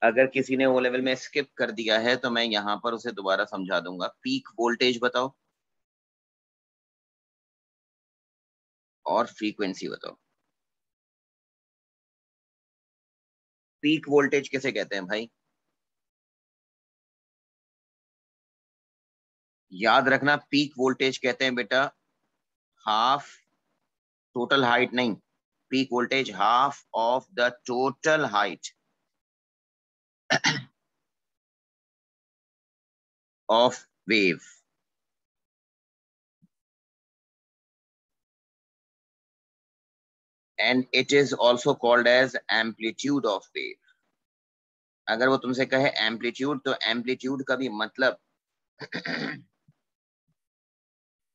अगर किसी ने वो लेवल में स्किप कर दिया है तो मैं यहां पर उसे दोबारा समझा दूंगा। पीक वोल्टेज बताओ और फ्रीक्वेंसी बताओ। पीक वोल्टेज किसे कहते हैं भाई? याद रखना, पीक वोल्टेज कहते हैं बेटा हाफ, टोटल हाइट नहीं। Peak voltage half of the total height of wave. And it is also called as amplitude of wave. अगर वो तुमसे कहे एम्पलीट्यूड, तो एम्पलीट्यूड का भी मतलब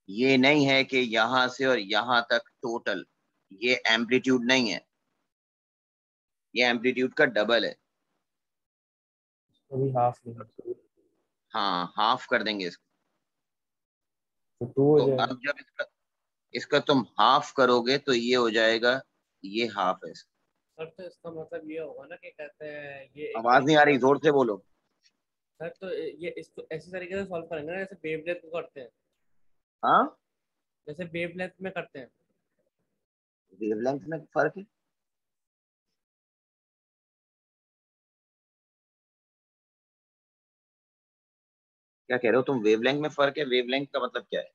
ये नहीं है कि यहां से और यहां तक टोटल। ये एम्पलीट्यूड नहीं है, ये एम्पलीट्यूड का डबल है। अभी हाफ नहीं हाँ, हाफ कर देंगे इसको। तो 2 हो तो जाएगा। अब जब इसका तुम हाफ करोगे तो ये हो जाएगा, ये हाफ है इसका। सर तो इसका मतलब ये होगा ना कि कहते हैं ये एक आवाज नहीं तरीके आ का। रही, जोर से बोलो। सर तो ये इसको ऐसी तरीके से सॉल्व करेंगे ना जैसे वेवलेंथ को करते हैं। हाँ, जैसे वेवलेंथ में करते हैं। वेवलेंथ में फर्क है? क्या कह रहे हो तुम? वेवलेंथ में फर्क है? वेवलेंथ का मतलब क्या है?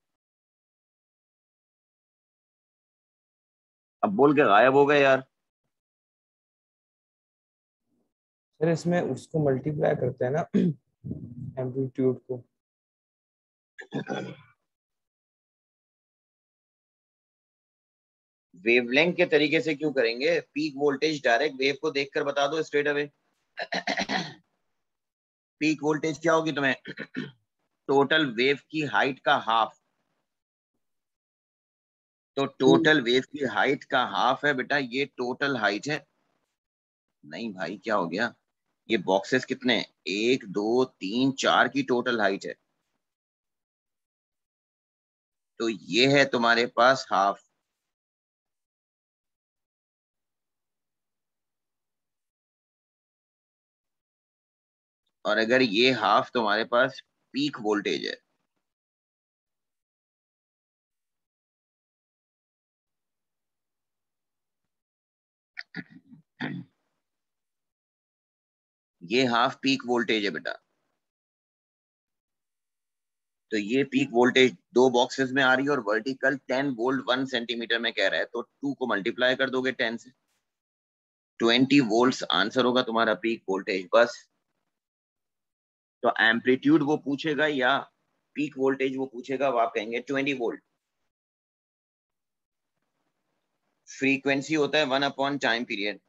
अब बोल के गायब हो गए यार। सर इसमें उसको मल्टीप्लाई करते हैं ना एम्पलीट्यूड को। वेवलेंथ के तरीके से क्यों करेंगे? पीक वोल्टेज डायरेक्ट वेव को देखकर बता दो स्ट्रेट अवे। पीक वोल्टेज क्या होगी तुम्हें? टोटल वेव की हाइट का हाफ। तो टोटल वेव की हाइट का हाफ है बेटा, ये टोटल हाइट है। नहीं भाई क्या हो गया, ये बॉक्सेस कितने हैं? 1 2 3 4 की टोटल हाइट है, तो ये है तुम्हारे पास हाफ। और अगर ये हाफ तुम्हारे पास पीक वोल्टेज है, ये हाफ पीक वोल्टेज है बेटा, तो ये पीक वोल्टेज दो बॉक्सेस में आ रही है और वर्टिकल 10 वोल्ट 1 सेंटीमीटर में कह रहा है, तो 2 को मल्टीप्लाई कर दोगे 10 से, 20 वोल्ट्स आंसर होगा तुम्हारा पीक वोल्टेज। बस। तो एम्पलीट्यूड वो पूछेगा या पीक वोल्टेज वो पूछेगा, वो आप कहेंगे 20 वोल्ट। फ्रीक्वेंसी होता है 1 अपॉन time period.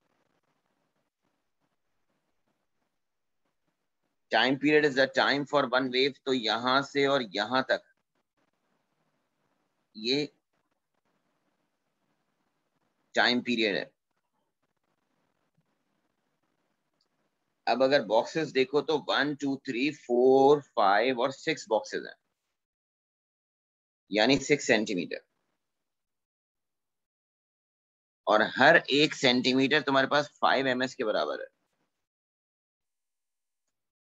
Time period is the time for one wave, तो यहां से और यहां तक ये टाइम पीरियड है। अब अगर बॉक्सेस देखो तो 1 2 3 4 5 और 6 बॉक्सेस हैं, यानी 6 सेंटीमीटर, और हर एक सेंटीमीटर तुम्हारे पास 5 ms के बराबर है।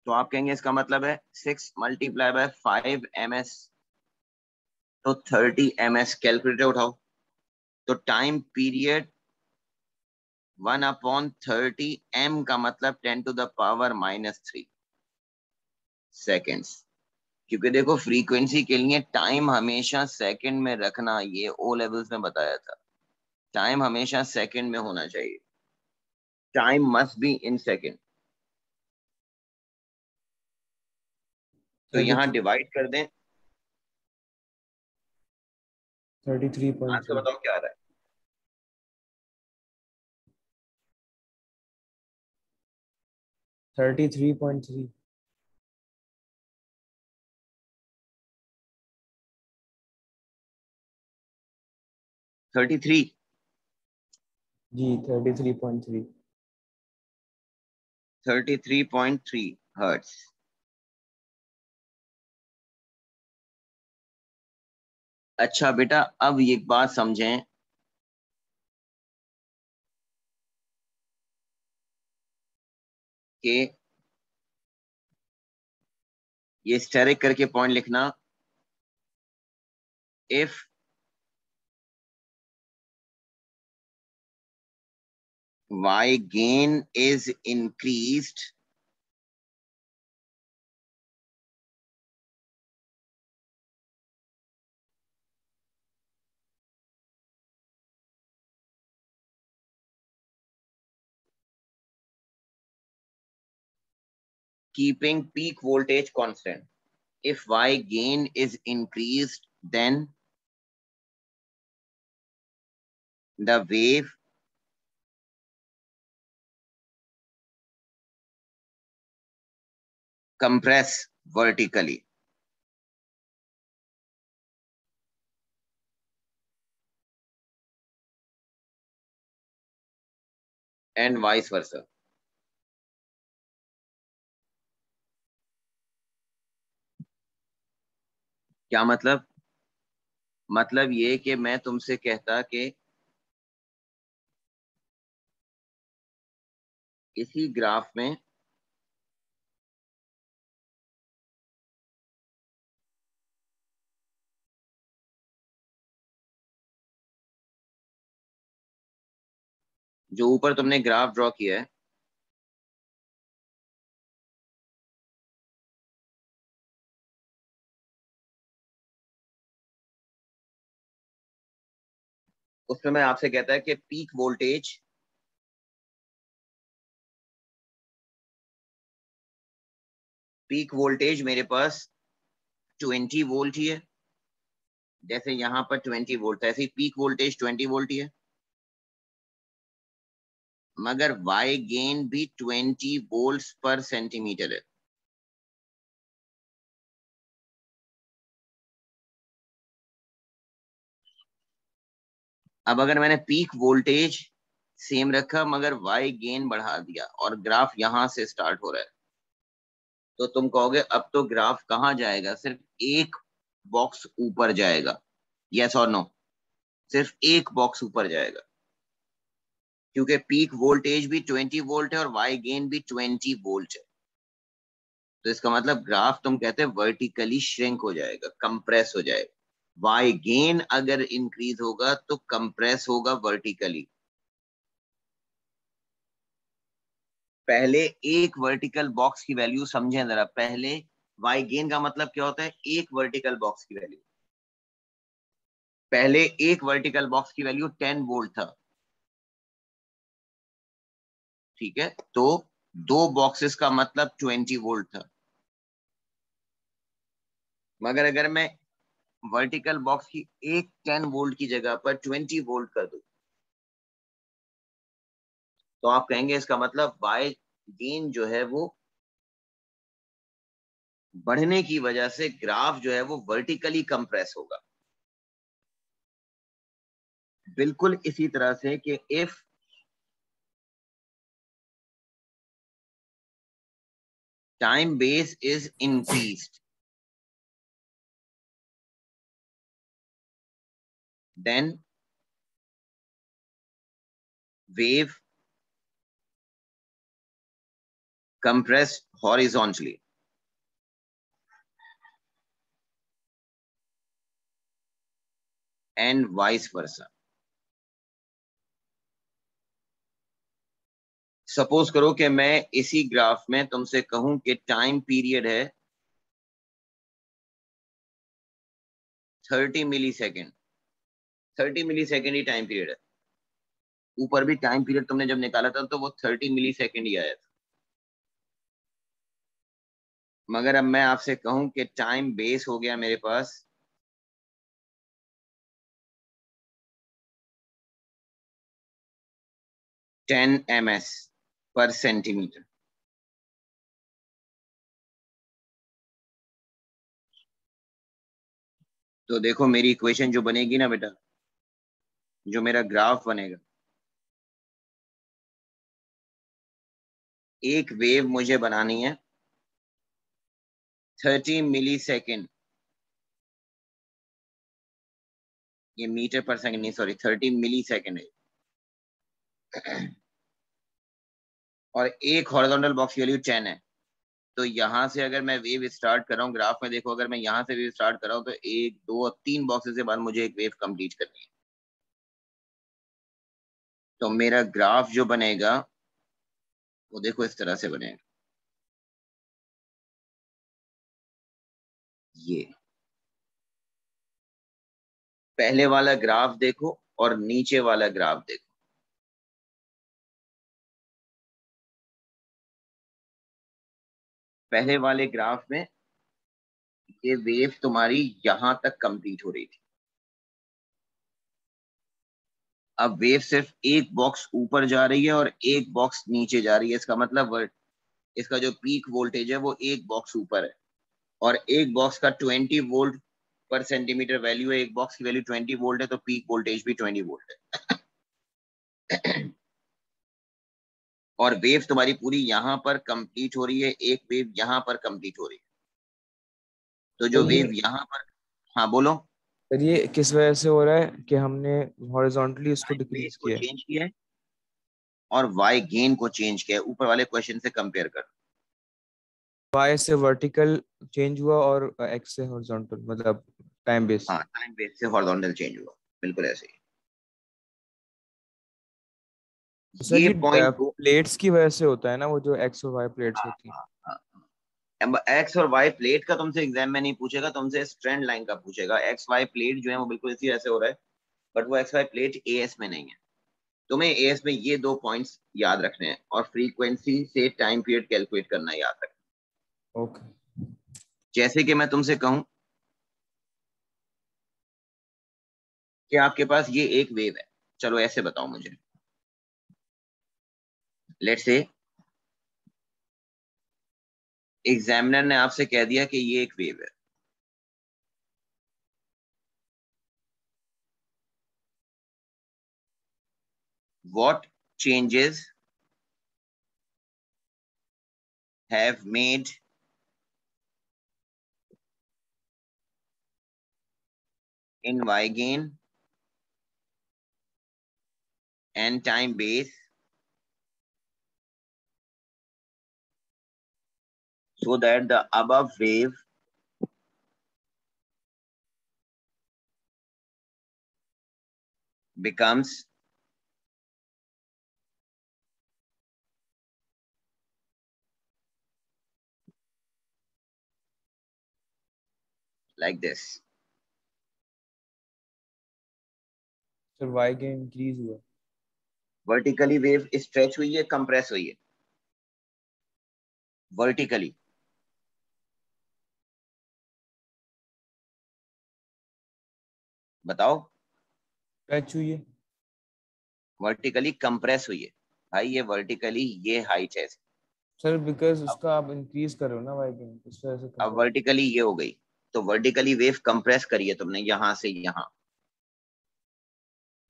तो आप कहेंगे इसका मतलब है 6 मल्टीप्लाई बाय 5 ms, तो 30 ms। कैलकुलेटर उठाओ, तो टाइम पीरियड 1 अपॉन 30 m का मतलब 10 टू द पावर -3 सेकेंड्स। क्योंकि देखो फ्रीक्वेंसी के लिए टाइम हमेशा सेकंड में रखना, ये ओ लेवल्स में बताया था, टाइम हमेशा सेकंड में होना चाहिए, time must be in second. तो यहाँ 33 डिवाइड कर दें, 33.3 आंसर बताओ क्या आ रहा है? 33.3 33। जी 33.3 33.3 हर्ट्स। अच्छा बेटा, अब एक बात समझें कि ये स्टेरिक करके पॉइंट लिखना, if y gain is increased, keeping peak voltage constant. If y gain is increased, then the wave compress vertically, and vice versa. क्या मतलब? मतलब ये कि मैं तुमसे कहता कि इसी ग्राफ में जो ऊपर तुमने ग्राफ ड्रॉ किया है, उसमें मैं आपसे कहता है कि पीक वोल्टेज मेरे पास 20 वोल्ट ही है। जैसे यहां पर 20 वोल्ट, ऐसे ही पीक वोल्टेज 20 वोल्ट ही है, मगर वाई गेन भी 20 वोल्ट पर सेंटीमीटर है। अब अगर मैंने पीक वोल्टेज सेम रखा मगर वाई गेन बढ़ा दिया और ग्राफ यहां से स्टार्ट हो रहा है, तो तुम कहोगे अब तो ग्राफ कहाँ जाएगा, सिर्फ एक बॉक्स ऊपर जाएगा। यस और नो? सिर्फ एक बॉक्स ऊपर जाएगा, क्योंकि पीक वोल्टेज भी 20 वोल्ट है और वाई गेन भी 20 वोल्ट है। तो इसका मतलब ग्राफ तुम कहते हैं वर्टिकली श्रिंक हो जाएगा, कंप्रेस हो जाएगा। वाई गेन अगर इंक्रीज होगा तो कंप्रेस होगा वर्टिकली। पहले एक वर्टिकल बॉक्स की वैल्यू समझें जरा। पहले वाई गेन का मतलब क्या होता है, एक वर्टिकल बॉक्स की वैल्यू। पहले एक वर्टिकल बॉक्स की वैल्यू 10 वोल्ट था, ठीक है, तो दो बॉक्सेस का मतलब 20 वोल्ट था। मगर अगर मैं वर्टिकल बॉक्स की एक 10 वोल्ट की जगह पर 20 वोल्ट कर दूं, तो आप कहेंगे इसका मतलब वाई गेन जो है वो बढ़ने की वजह से ग्राफ जो है वो वर्टिकली कंप्रेस होगा। बिल्कुल इसी तरह से कि if time base is increased, then wave compress horizontally, and vice versa. Suppose करो कि मैं इसी ग्राफ में तुमसे कहूं कि टाइम पीरियड है 30 मिली सेकेंड। 30 मिली सेकेंड ही टाइम पीरियड है। ऊपर भी टाइम पीरियड तुमने जब निकाला था तो वो 30 मिली सेकेंड ही आया था। मगर अब मैं आपसे कहूं कि टाइम बेस हो गया मेरे पास 10 ms पर सेंटीमीटर, तो देखो मेरी इक्वेशन जो बनेगी ना बेटा, जो मेरा ग्राफ बनेगा, एक वेव मुझे बनानी है 30 मिली सेकेंड, ये मीटर पर सेकेंड नहीं, सॉरी 30 मिली सेकेंड है, और एक हॉरिजॉन्टल बॉक्स की वैल्यू 10 है। तो यहां से अगर मैं वेव स्टार्ट कर रहा हूँ, ग्राफ में देखो, अगर मैं यहां से वेव स्टार्ट कर रहा हूँ तो एक दो और तीन बॉक्सेस के बाद मुझे एक वेव कंप्लीट करनी है। तो मेरा ग्राफ जो बनेगा वो देखो इस तरह से बनेगा, ये पहले वाला ग्राफ देखो और नीचे वाला ग्राफ देखो। पहले वाले ग्राफ में ये वेव तुम्हारी यहां तक कंप्लीट हो रही थी। अब वेव सिर्फ एक बॉक्स ऊपर जा रही है और एक बॉक्स नीचे जा रही है। इसका मतलब इसका जो पीक वोल्टेज है वो एक बॉक्स ऊपर है, और एक बॉक्स का 20 वोल्ट पर सेंटीमीटर वैल्यू है। एक बॉक्स की वैल्यू 20 वोल्ट है, तो पीक वोल्टेज भी 20 वोल्ट है। और वेव तुम्हारी पूरी यहां पर कंप्लीट हो रही है, एक वेव यहां पर कंप्लीट हो रही है। तो जो सर वेव ये यहां पर, हाँ बोलो। सर ये किस वजह से हो रहा है कि हमने हॉरिजॉन्टली इसको टाइम बेस डिक्रीज को किया है? चेंज किया है और वाई गेन को चेंज किया है। ऊपर वाले क्वेश्चन से कंपेयर कर। वाई से वर्टिकल चेंज हुआ और एक्स से हॉरिजॉन्टल, मतलब टाइम बेस। हाँ, टाइम बेस से हॉरिजॉन्टल चेंज हुआ, बिल्कुल ऐसे ही। सर ये ये पॉइंट को, प्लेट्स की वजह से होता है ना, वो जो एक्स और वाई प्लेट्स हाँ होती हैं। हाँ हाँ, अब एक्स और वाई प्लेट का तुमसे एग्जाम में नहीं पूछेगा, तुमसे स्ट्रैंड लाइन का पूछेगा। एक्स वाई प्लेट जो है वो बिल्कुल इसी ऐसे हो रहा है, बट वो एक्स वाई प्लेट एएस में नहीं है। तुम्हें एएस में ये दो पॉइंट्स याद रखने हैं और फ्रीक्वेंसी से टाइम पीरियड कैलकुलेट करना याद रखना। ओके। जैसे कि मैं तुमसे कहूं कि आपके पास ये एक वेव है, चलो ऐसे बताओ मुझे। लेट्स से एग्जामिनर ने आपसे कह दिया कि ये एक वेव है, what changes have made in y gain and time base so that the above wave becomes like this. Sir y gain increase हुआ. वर्टिकली वेव स्ट्रेच हुई है, कंप्रेस हुई है? वर्टिकली बताओ. स्ट्रेच हुई है. वर्टिकली कंप्रेस हुई है भाई. ये वर्टिकली ये हाइट है. सर बिकॉज उसका आप इंक्रीज कर रहे हो ना y गेन, इस वजह से अब वर्टिकली ये हो गई, तो वर्टिकली वेव कंप्रेस करी है तुमने यहां से यहां.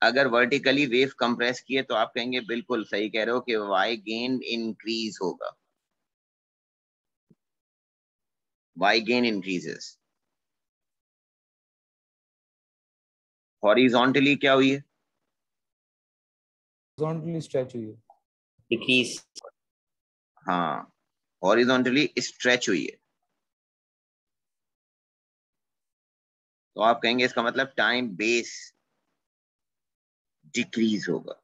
अगर वर्टिकली वेव कंप्रेस किए तो आप कहेंगे बिल्कुल सही कह रहे हो कि वाई गेन इंक्रीज होगा. Y gain increases. हॉरिजॉन्टली क्या हुई है? हॉरिजॉन्टली स्ट्रेच हुई है. डिक्रीज. हाँ, हॉरिजॉन्टली स्ट्रेच हुई है. तो आप कहेंगे इसका मतलब टाइम बेस डिक्रीज होगा.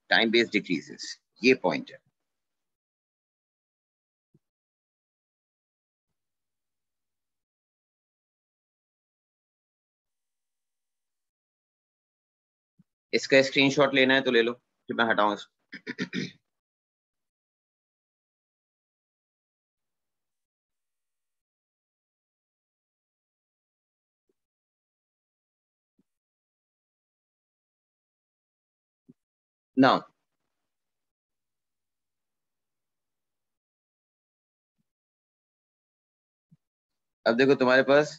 टाइम बेस डिक्रीजेस, ये पॉइंट है. इसका स्क्रीनशॉट लेना है तो ले लो, फिर मैं हटाऊं इसको. नाउ अब देखो तुम्हारे पास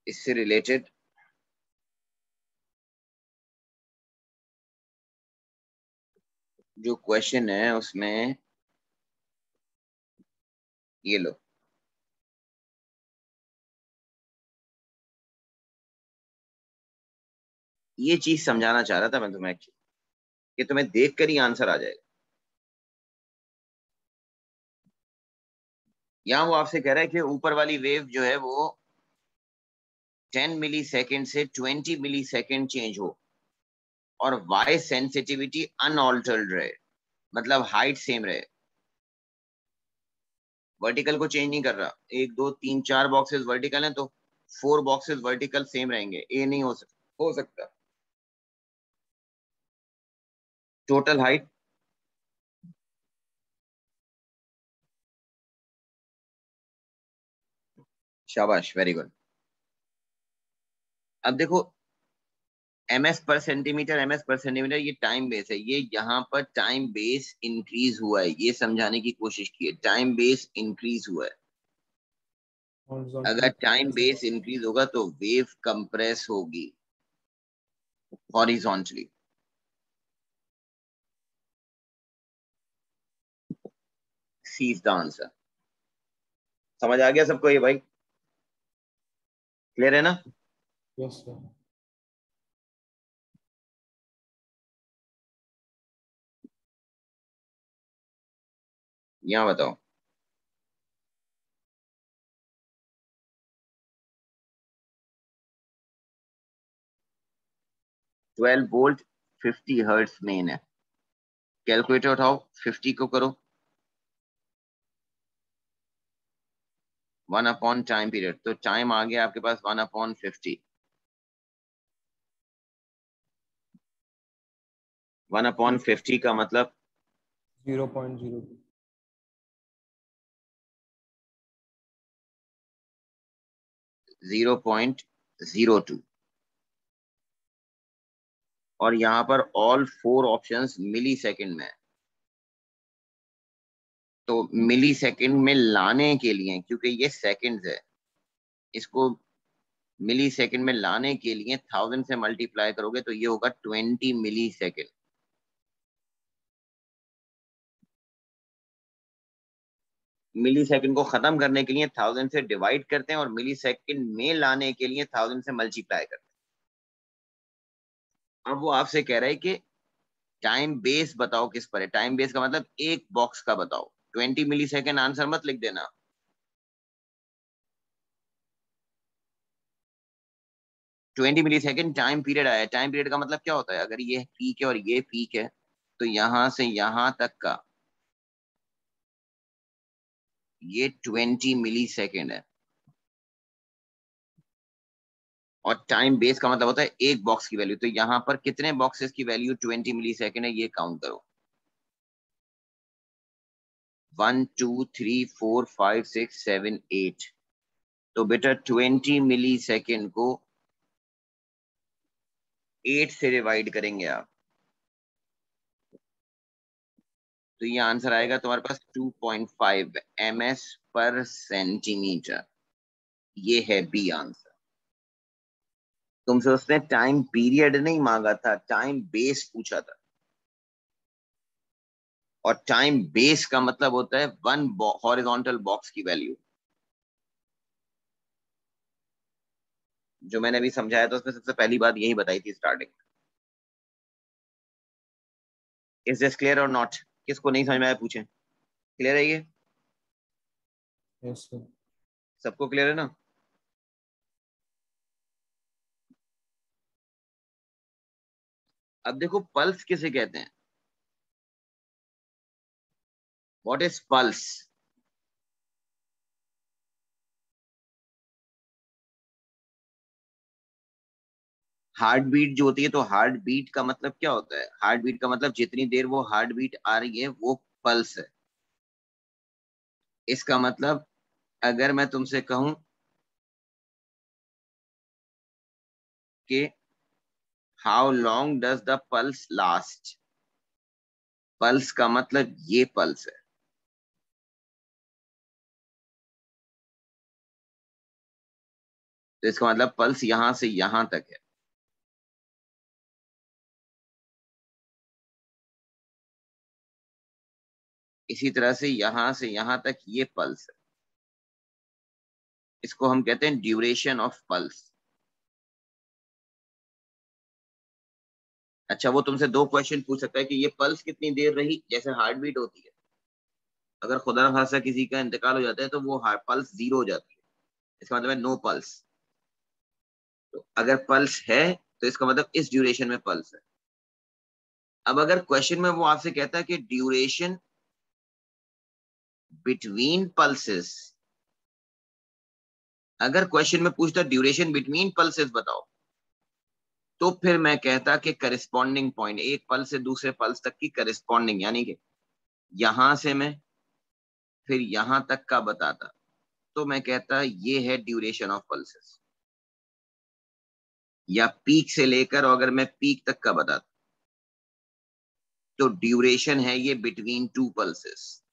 इससे रिलेटेड जो क्वेश्चन है उसमें ये लो. ये चीज समझाना चाह रहा था मैं तुम्हें कि तुम्हें देखकर ही आंसर आ जाएगा. यहां वो आपसे कह रहा है कि ऊपर वाली वेव जो है वो 10 मिली सेकेंड से 20 मिली सेकेंड चेंज हो और वाई सेंसिटिविटी अनऑल्टर्ड रहे, मतलब हाइट सेम रहे. वर्टिकल को चेंज नहीं कर रहा. 1 2 3 4 बॉक्सेस वर्टिकल हैं तो 4 बॉक्सेस वर्टिकल सेम रहेंगे. ए नहीं हो सकता. टोटल हाइट शाबाश, वेरी गुड. अब देखो ms पर सेंटीमीटर, ms पर सेंटीमीटर, ये टाइम बेस है. ये यहाँ पर टाइम बेस इंक्रीज हुआ है, ये समझाने की कोशिश की है. टाइम बेस इंक्रीज हुआ है. अगर टाइम बेस इंक्रीज होगा तो वेव कंप्रेस होगी horizontally. C is the answer. समझ आ गया सबको ये भाई? क्लियर है ना? Yes sir. यहाँ बताओ. 12 वोल्ट 50 हर्ट्ज मेन है. कैलकुलेटर उठाओ, 50 को करो 1 अपॉन टाइम पीरियड, तो टाइम आ गया आपके पास 1 अपॉन 50. 1 अपॉन 50 का मतलब 0.02. 0.02. और यहाँ पर ऑल 4 ऑप्शंस मिली सेकेंड में है. तो मिली सेकेंड में लाने के लिए, क्योंकि ये सेकंड्स है, इसको मिली सेकेंड में लाने के लिए 1000 से मल्टीप्लाई करोगे तो ये होगा 20 मिली सेकेंड। मिली सेकेंड को खत्म करने के लिए 1000 से डिवाइड करते हैं और मिली सेकेंड में लाने के लिए 1000 से मल्टीप्लाई करते हैं। अब वो आपसे कह रहा है कि टाइम बेस बताओ किस पर है। टाइम बेस का मतलब एक बॉक्स का बताओ। 20 मिली सेकेंड आंसर मत लिख देना। 20 मिली सेकेंड टाइम पीरियड आया। टाइम पीरियड का मतलब क्या होता है, अगर ये पीक है और ये पीक है तो यहां से यहां तक का ये 20 मिली सेकेंड है। और टाइम बेस का मतलब होता है एक बॉक्स की वैल्यू। तो यहां पर कितने बॉक्सेस की वैल्यू 20 मिली सेकेंड है ये काउंट करो। 1 2 3 4 5 6 7 8। तो बेटा 20 मिली सेकेंड को 8 से डिवाइड करेंगे आप, तो ये आंसर आएगा तुम्हारे पास 2.5 ms पर सेंटीमीटर। ये है बी आंसर। तुमसे उसने टाइम पीरियड नहीं मांगा था, टाइम बेस पूछा था। और टाइम बेस का मतलब होता है वन हॉरिजॉन्टल बॉक्स की वैल्यू। जो मैंने अभी समझाया था उसमें सबसे पहली बात यही बताई थी स्टार्टिंग में। इज दिस क्लियर और नॉट? किसको नहीं समझ में आया पूछे। क्लियर है ये? Yes sir. सबको क्लियर है ना? अब देखो पल्स किसे कहते हैं। What is pulse? Heartbeat जो होती है, तो हार्ट बीट का मतलब क्या होता है? हार्ट बीट का मतलब जितनी देर वो हार्ट बीट आ रही है वो पल्स है। इसका मतलब अगर मैं तुमसे कहूं कि how long does the pulse last, pulse का मतलब ये पल्स है। तो इसका मतलब पल्स यहां से यहां तक है। इसी तरह से यहां से यहां तक ये पल्स है। इसको हम कहते हैं ड्यूरेशन ऑफ पल्स। अच्छा, वो तुमसे दो क्वेश्चन पूछ सकता है कि ये पल्स कितनी देर रही। जैसे हार्ट बीट होती है, अगर खुदा न खासा किसी का इंतकाल हो जाता है तो वो पल्स जीरो हो जाती है, इसका मतलब है नो पल्स। तो अगर पल्स है तो इसका मतलब इस ड्यूरेशन में पल्स है। अब अगर क्वेश्चन में वो आपसे कहता है कि ड्यूरेशन बिटवीन पल्सेस, अगर क्वेश्चन में पूछता ड्यूरेशन बिटवीन पल्सेस बताओ, तो फिर मैं कहता कि करिस्पॉन्डिंग पॉइंट, एक पल्स से दूसरे पल्स तक की करिस्पॉन्डिंग, यानी कि यहां से मैं फिर यहां तक का बताता, तो मैं कहता ये है ड्यूरेशन ऑफ पल्सेस। या पीक से लेकर और अगर मैं पीक तक का बताता तो ड्यूरेशन है ये बिटवीन टू पल्सेस।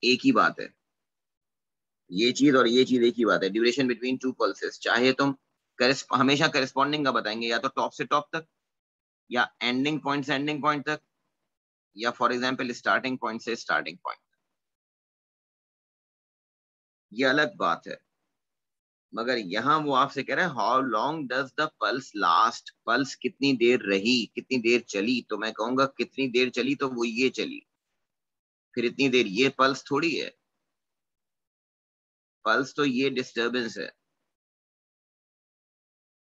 एक ही बात है, ये चीज और ये चीज एक ही बात है। ड्यूरेशन बिटवीन टू पल्सेस, चाहे तुम हमेशा करेस्पॉन्डिंग का बताएंगे, या तो टॉप से टॉप तक, या एंडिंग पॉइंट से एंडिंग पॉइंट तक, या फॉर एग्जांपल स्टार्टिंग पॉइंट से स्टार्टिंग पॉइंट। ये अलग बात है। मगर यहाँ वो आपसे कह रहा है how long does the pulse last, pulse कितनी देर रही, कितनी देर चली। तो मैं कहूंगा कितनी देर चली, तो वो ये चली। फिर इतनी देर ये पल्स थोड़ी है, पल्स तो ये डिस्टरबेंस है।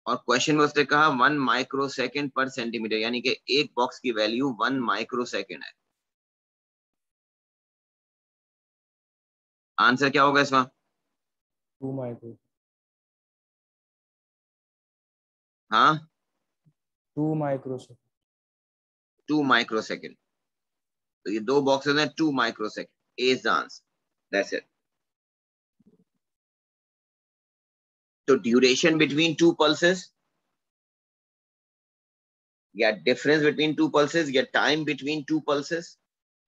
और क्वेश्चन में उसने कहा 1 माइक्रो सेकेंड पर सेंटीमीटर, यानी कि एक बॉक्स की वैल्यू 1 माइक्रो सेकेंड है। आंसर क्या होगा इसका? 2 माइक्रो। हाँ, 2 माइक्रो सर। 2 micro second. तो ये दो बॉक्सेस हैं, 2 micro second is the answer. That's it. तो ड्यूरेशन बिटवीन टू पल्सेस या डिफरेंस बिटवीन टू पल्सेस या टाइम बिटवीन टू पल्सेस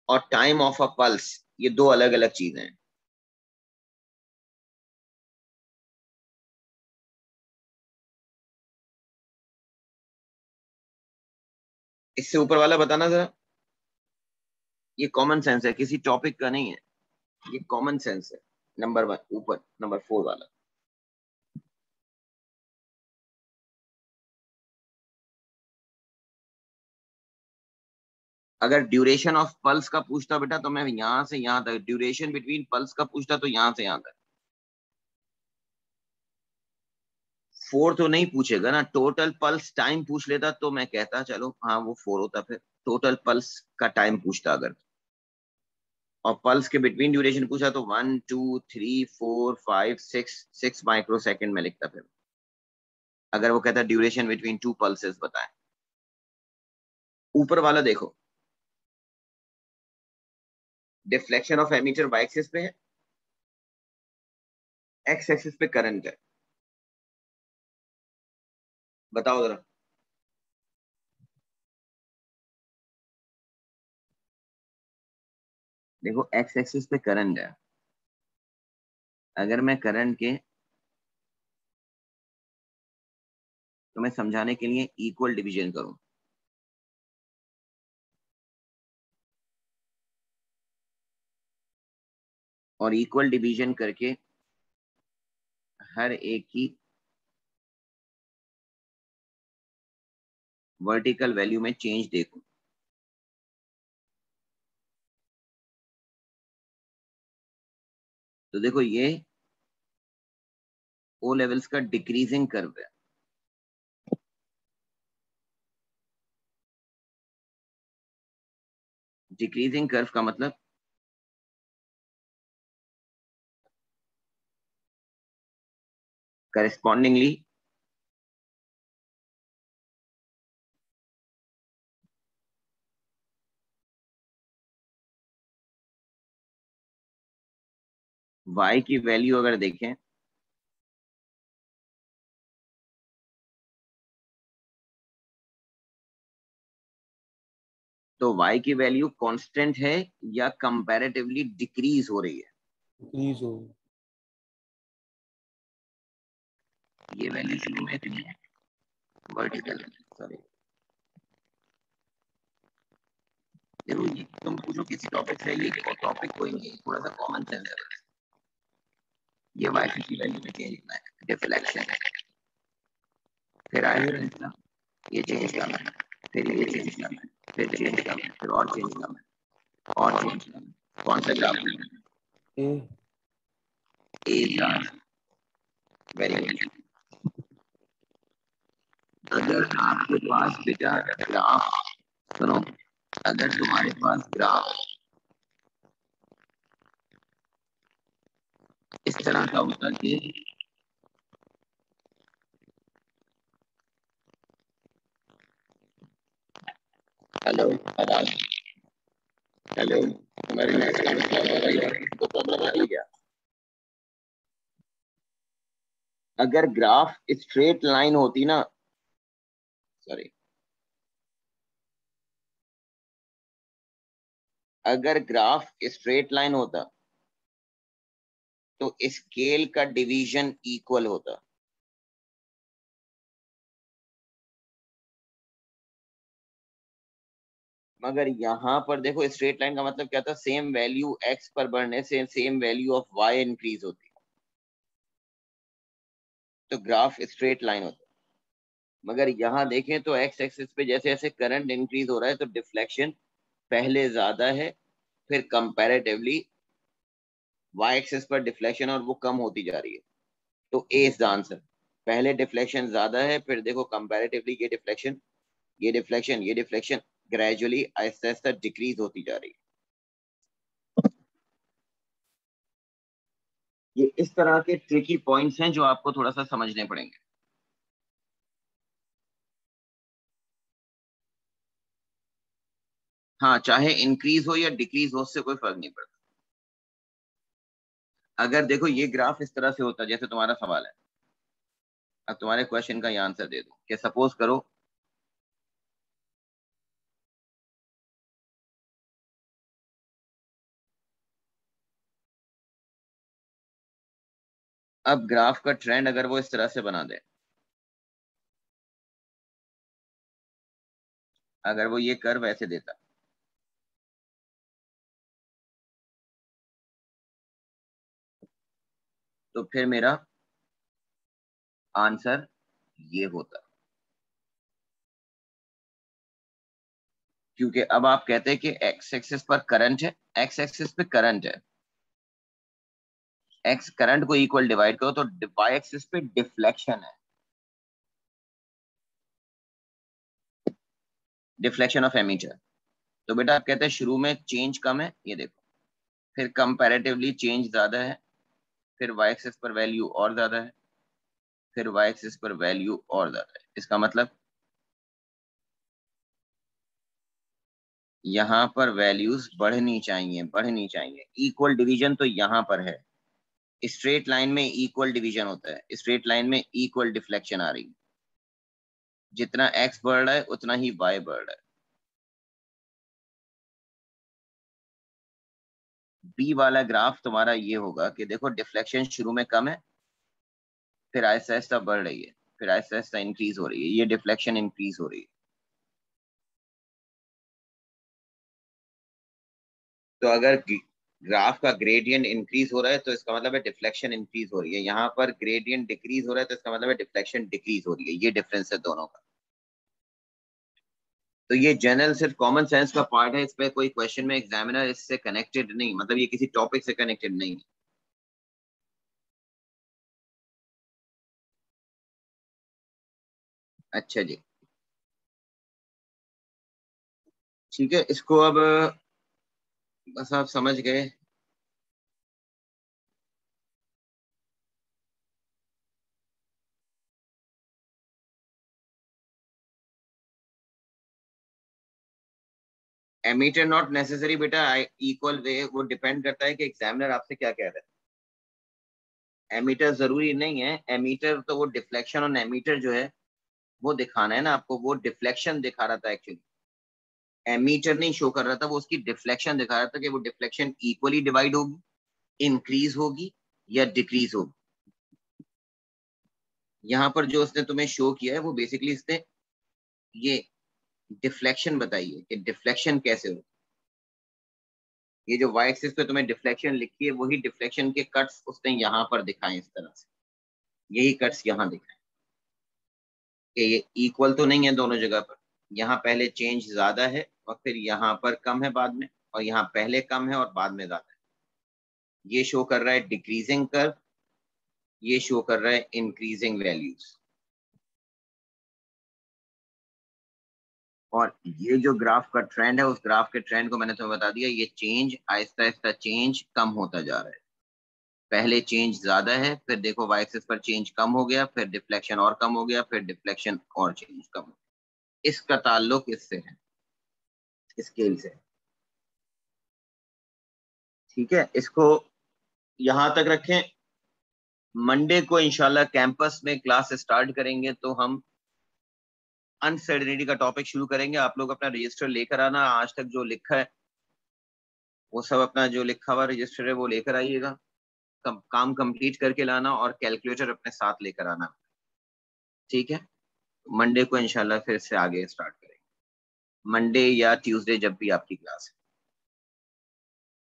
और टाइम ऑफ अ पल्स, ये दो अलग अलग चीजें हैं। इससे ऊपर वाला बताना जरा, ये कॉमन सेंस है, किसी टॉपिक का नहीं है, ये कॉमन सेंस है। नंबर 1 ऊपर, नंबर 4 वाला। अगर ड्यूरेशन ऑफ पल्स का पूछता बेटा तो मैं यहां से यहां तक, ड्यूरेशन बिटवीन पल्स का पूछता तो यहां से यहां तक। 4 तो नहीं पूछेगा ना, टोटल पल्स टाइम पूछ लेता तो मैं कहता चलो हाँ वो 4 होता, फिर टोटल पल्स का टाइम पूछता अगर, और पल्स के बिटवीन ड्यूरेशन पूछा तो 1 2 3 4 5 6 माइक्रो सेकेंड में लिखता फिर, अगर वो कहता ड्यूरेशन बिटवीन टू पल्सेस बताएं। ऊपर वाला देखो, deflection of ammeter Y axis पे है, एक्स एक्सिस पे करंट है, बताओ जरा। देखो एक्स एक्सिस पे करंट है, अगर मैं करंट के, तो मैं समझाने के लिए इक्वल डिवीजन करूं, और इक्वल डिवीजन करके हर एक की वर्टिकल वैल्यू में चेंज देखूं, तो देखो ये ओ लेवल्स का डिक्रीजिंग कर्व है। डिक्रीजिंग कर्व का मतलब करस्पॉन्डिंगली y की वैल्यू अगर देखें तो y की वैल्यू कांस्टेंट है या कंपैरेटिवली डिक्रीज हो रही है। इंक्रीज हो, ये वैल्यू शुरू में इतनी है वर्टिकल, सॉरी देखो ये तुम पूछो किसी टॉपिक से, ये टॉपिक कोई नहीं, थोड़ा सा कॉमन सेंस है। ये y की वैल्यू में चेंज करना है, डिफ्लेक्शन है, फिर आएगा ये चेंज करना है, फिर ये चेंज करना है, फिर चेंज करना है, फिर और चेंज करना है, और चेंज करना है। कौन सा ग्राफ लेना है? A graph, very good. अगर आपके पास बेटा ग्राफ, सुनो, अगर तुम्हारे पास ग्राफ इस तरह का होता कि हेलो आवाज, हेलो, हमारे नेट का तो प्रॉब्लम आ रही है। अगर ग्राफ स्ट्रेट लाइन होती ना, सॉरी, अगर ग्राफ स्ट्रेट लाइन होता तो स्केल का डिवीजन इक्वल होता, मगर यहां पर देखो स्ट्रेट लाइन का मतलब क्या था, सेम वैल्यू एक्स पर बढ़ने से same value of Y increase होती, तो ग्राफ स्ट्रेट लाइन होता। मगर यहाँ देखें तो एक्स एक्सिस पे जैसे जैसे करंट इंक्रीज हो रहा है तो डिफ्लेक्शन पहले ज्यादा है, फिर कंपैरेटिवली वाई एक्सिस पर डिफ्लेक्शन और वो कम होती जा रही है। तो ए इज द आंसर, पहले डिफ्लेक्शन ज्यादा है, फिर देखो कंपैरेटिवली ये डिफ्लेक्शन, ये डिफ्लेक्शन, ये deflection gradually Aahista Aahista decrease होती जा रही है। ये इस तरह के ट्रिकी पॉइंट्स हैं जो आपको थोड़ा सा समझने पड़ेंगे। हाँ, चाहे इंक्रीज हो या डिक्रीज हो उससे कोई फर्क नहीं पड़ता। अगर देखो ये ग्राफ इस तरह से होता जैसे तुम्हारा सवाल है, अब तुम्हारे क्वेश्चन का ये आंसर दे दूं कि सपोज करो अब ग्राफ का ट्रेंड अगर वो इस तरह से बना दे, अगर वो ये कर्व ऐसे देता, तो फिर मेरा आंसर ये होता। क्योंकि अब आप कहते हैं कि एक्स एक्सिस पर करंट है, एक्स एक्सिस पे करंट है, एक्स करंट को इक्वल डिवाइड करो तो वाई एक्सिस पे डिफ्लेक्शन है, डिफ्लेक्शन ऑफ एमीटर। तो बेटा आप कहते हैं शुरू में चेंज कम है, ये देखो, फिर कंपैरेटिवली चेंज ज्यादा है, फिर वाई एक्सिस पर वैल्यू और ज्यादा है, फिर वाई एक्सिस पर वैल्यू और ज्यादा है। इसका मतलब यहाँ पर वैल्यूज बढ़नी चाहिए, बढ़नी चाहिए। इक्वल डिवीजन तो यहाँ पर है, स्ट्रेट लाइन में इक्वल डिवीजन होता है, स्ट्रेट लाइन में इक्वल डिफ्लेक्शन आ रही है, जितना एक्स बढ़ रहा है उतना ही वाई बढ़ रहा है। बी वाला ग्राफ तुम्हारा ये होगा कि देखो डिफ्लेक्शन शुरू में कम है, फिर आहिस्ता आहिस्ता बढ़ रही है, फिर आहिस्ता आहिस्ता इंक्रीज हो रही है, ये डिफ्लेक्शन इंक्रीज हो रही है। तो अगर ग्राफ का ग्रेडियंट इंक्रीज हो रहा है तो इसका मतलब है डिफ्लेक्शन इंक्रीज हो रही है, यहाँ पर ग्रेडियंट डिक्रीज हो रहा है तो इसका मतलब है डिफ्लेक्शन डिक्रीज हो रही है। ये डिफरेंस है दोनों का। तो ये जनरल सिर्फ कॉमन सेंस का पार्ट है, इस पे कोई क्वेश्चन में एग्जामिनर इससे कनेक्टेड नहीं, मतलब ये किसी टॉपिक से कनेक्टेड नहीं है। अच्छा जी, ठीक है, इसको अब बस आप समझ गए। एमीटर नॉट नेसेसरी बेटा, इक्वल वे, वो डिपेंड करता है कि एग्जामिनर आपसे क्या कह रहा है। एमीटर जरूरी नहीं है, एमीटर तो वो डिफ्लेक्शन और एमीटर जो है वो दिखाना है ना आपको, वो डिफ्लेक्शन दिखा रहा था एक्चुअली, एमीटर नहीं शो कर रहा था, वो उसकी डिफ्लेक्शन दिखा रहा था कि वो डिफ्लेक्शन इक्वली डिवाइड होगी, इंक्रीज होगी या डिक्रीज होगी। यहाँ पर जो उसने तुम्हें शो किया है वो बेसिकली इसने ये डिफ्लेक्शन बताई है कि डिफ्लेक्शन कैसे हो। ये जो वाई एक्सिस पे तुम्हें डिफ्लेक्शन लिखी है वही डिफ्लेक्शन के कट्स उसने यहाँ पर दिखाए इस तरह से, यही कट्स यहाँ दिखाए कि ये इक्वल तो नहीं है दोनों जगह पर, यहाँ पहले चेंज ज्यादा है और फिर यहाँ पर कम है बाद में, और यहाँ पहले कम है और बाद में ज्यादा है। ये शो कर रहा है डिक्रीजिंग कर्व, ये शो कर रहा है इंक्रीजिंग वैल्यूज। और ये जो ग्राफ का ट्रेंड है उस ग्राफ के ट्रेंड को मैंने तुम्हें बता दिया, ये चेंज आहिस्ता आहिस्ता चेंज कम होता जा रहा है। पहले चेंज ज्यादा है, फिर देखो वाई एक्सिस पर चेंज कम हो गया, फिर डिफ्लेक्शन और कम हो गया, फिर डिफ्लेक्शन और चेंज कम हो गया। इसका ताल्लुक इससे है, स्केल से। ठीक है, इसको यहां तक रखें। मंडे को इंशाल्लाह कैंपस में क्लास स्टार्ट करेंगे तो हम अनसर्टेनिटी का टॉपिक शुरू करेंगे। आप लोग अपना रजिस्टर लेकर आना, आज तक जो लिखा है वो सब अपना जो लिखा हुआ रजिस्टर है वो लेकर आइएगा, काम कंप्लीट करके लाना और कैलकुलेटर अपने साथ लेकर आना। ठीक है, मंडे को इंशाल्लाह फिर से आगे स्टार्ट करेंगे, मंडे या ट्यूसडे जब भी आपकी क्लास है।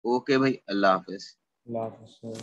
ओके भाई, अल्लाह हाफिज। अल्लाह हाफ़िज़।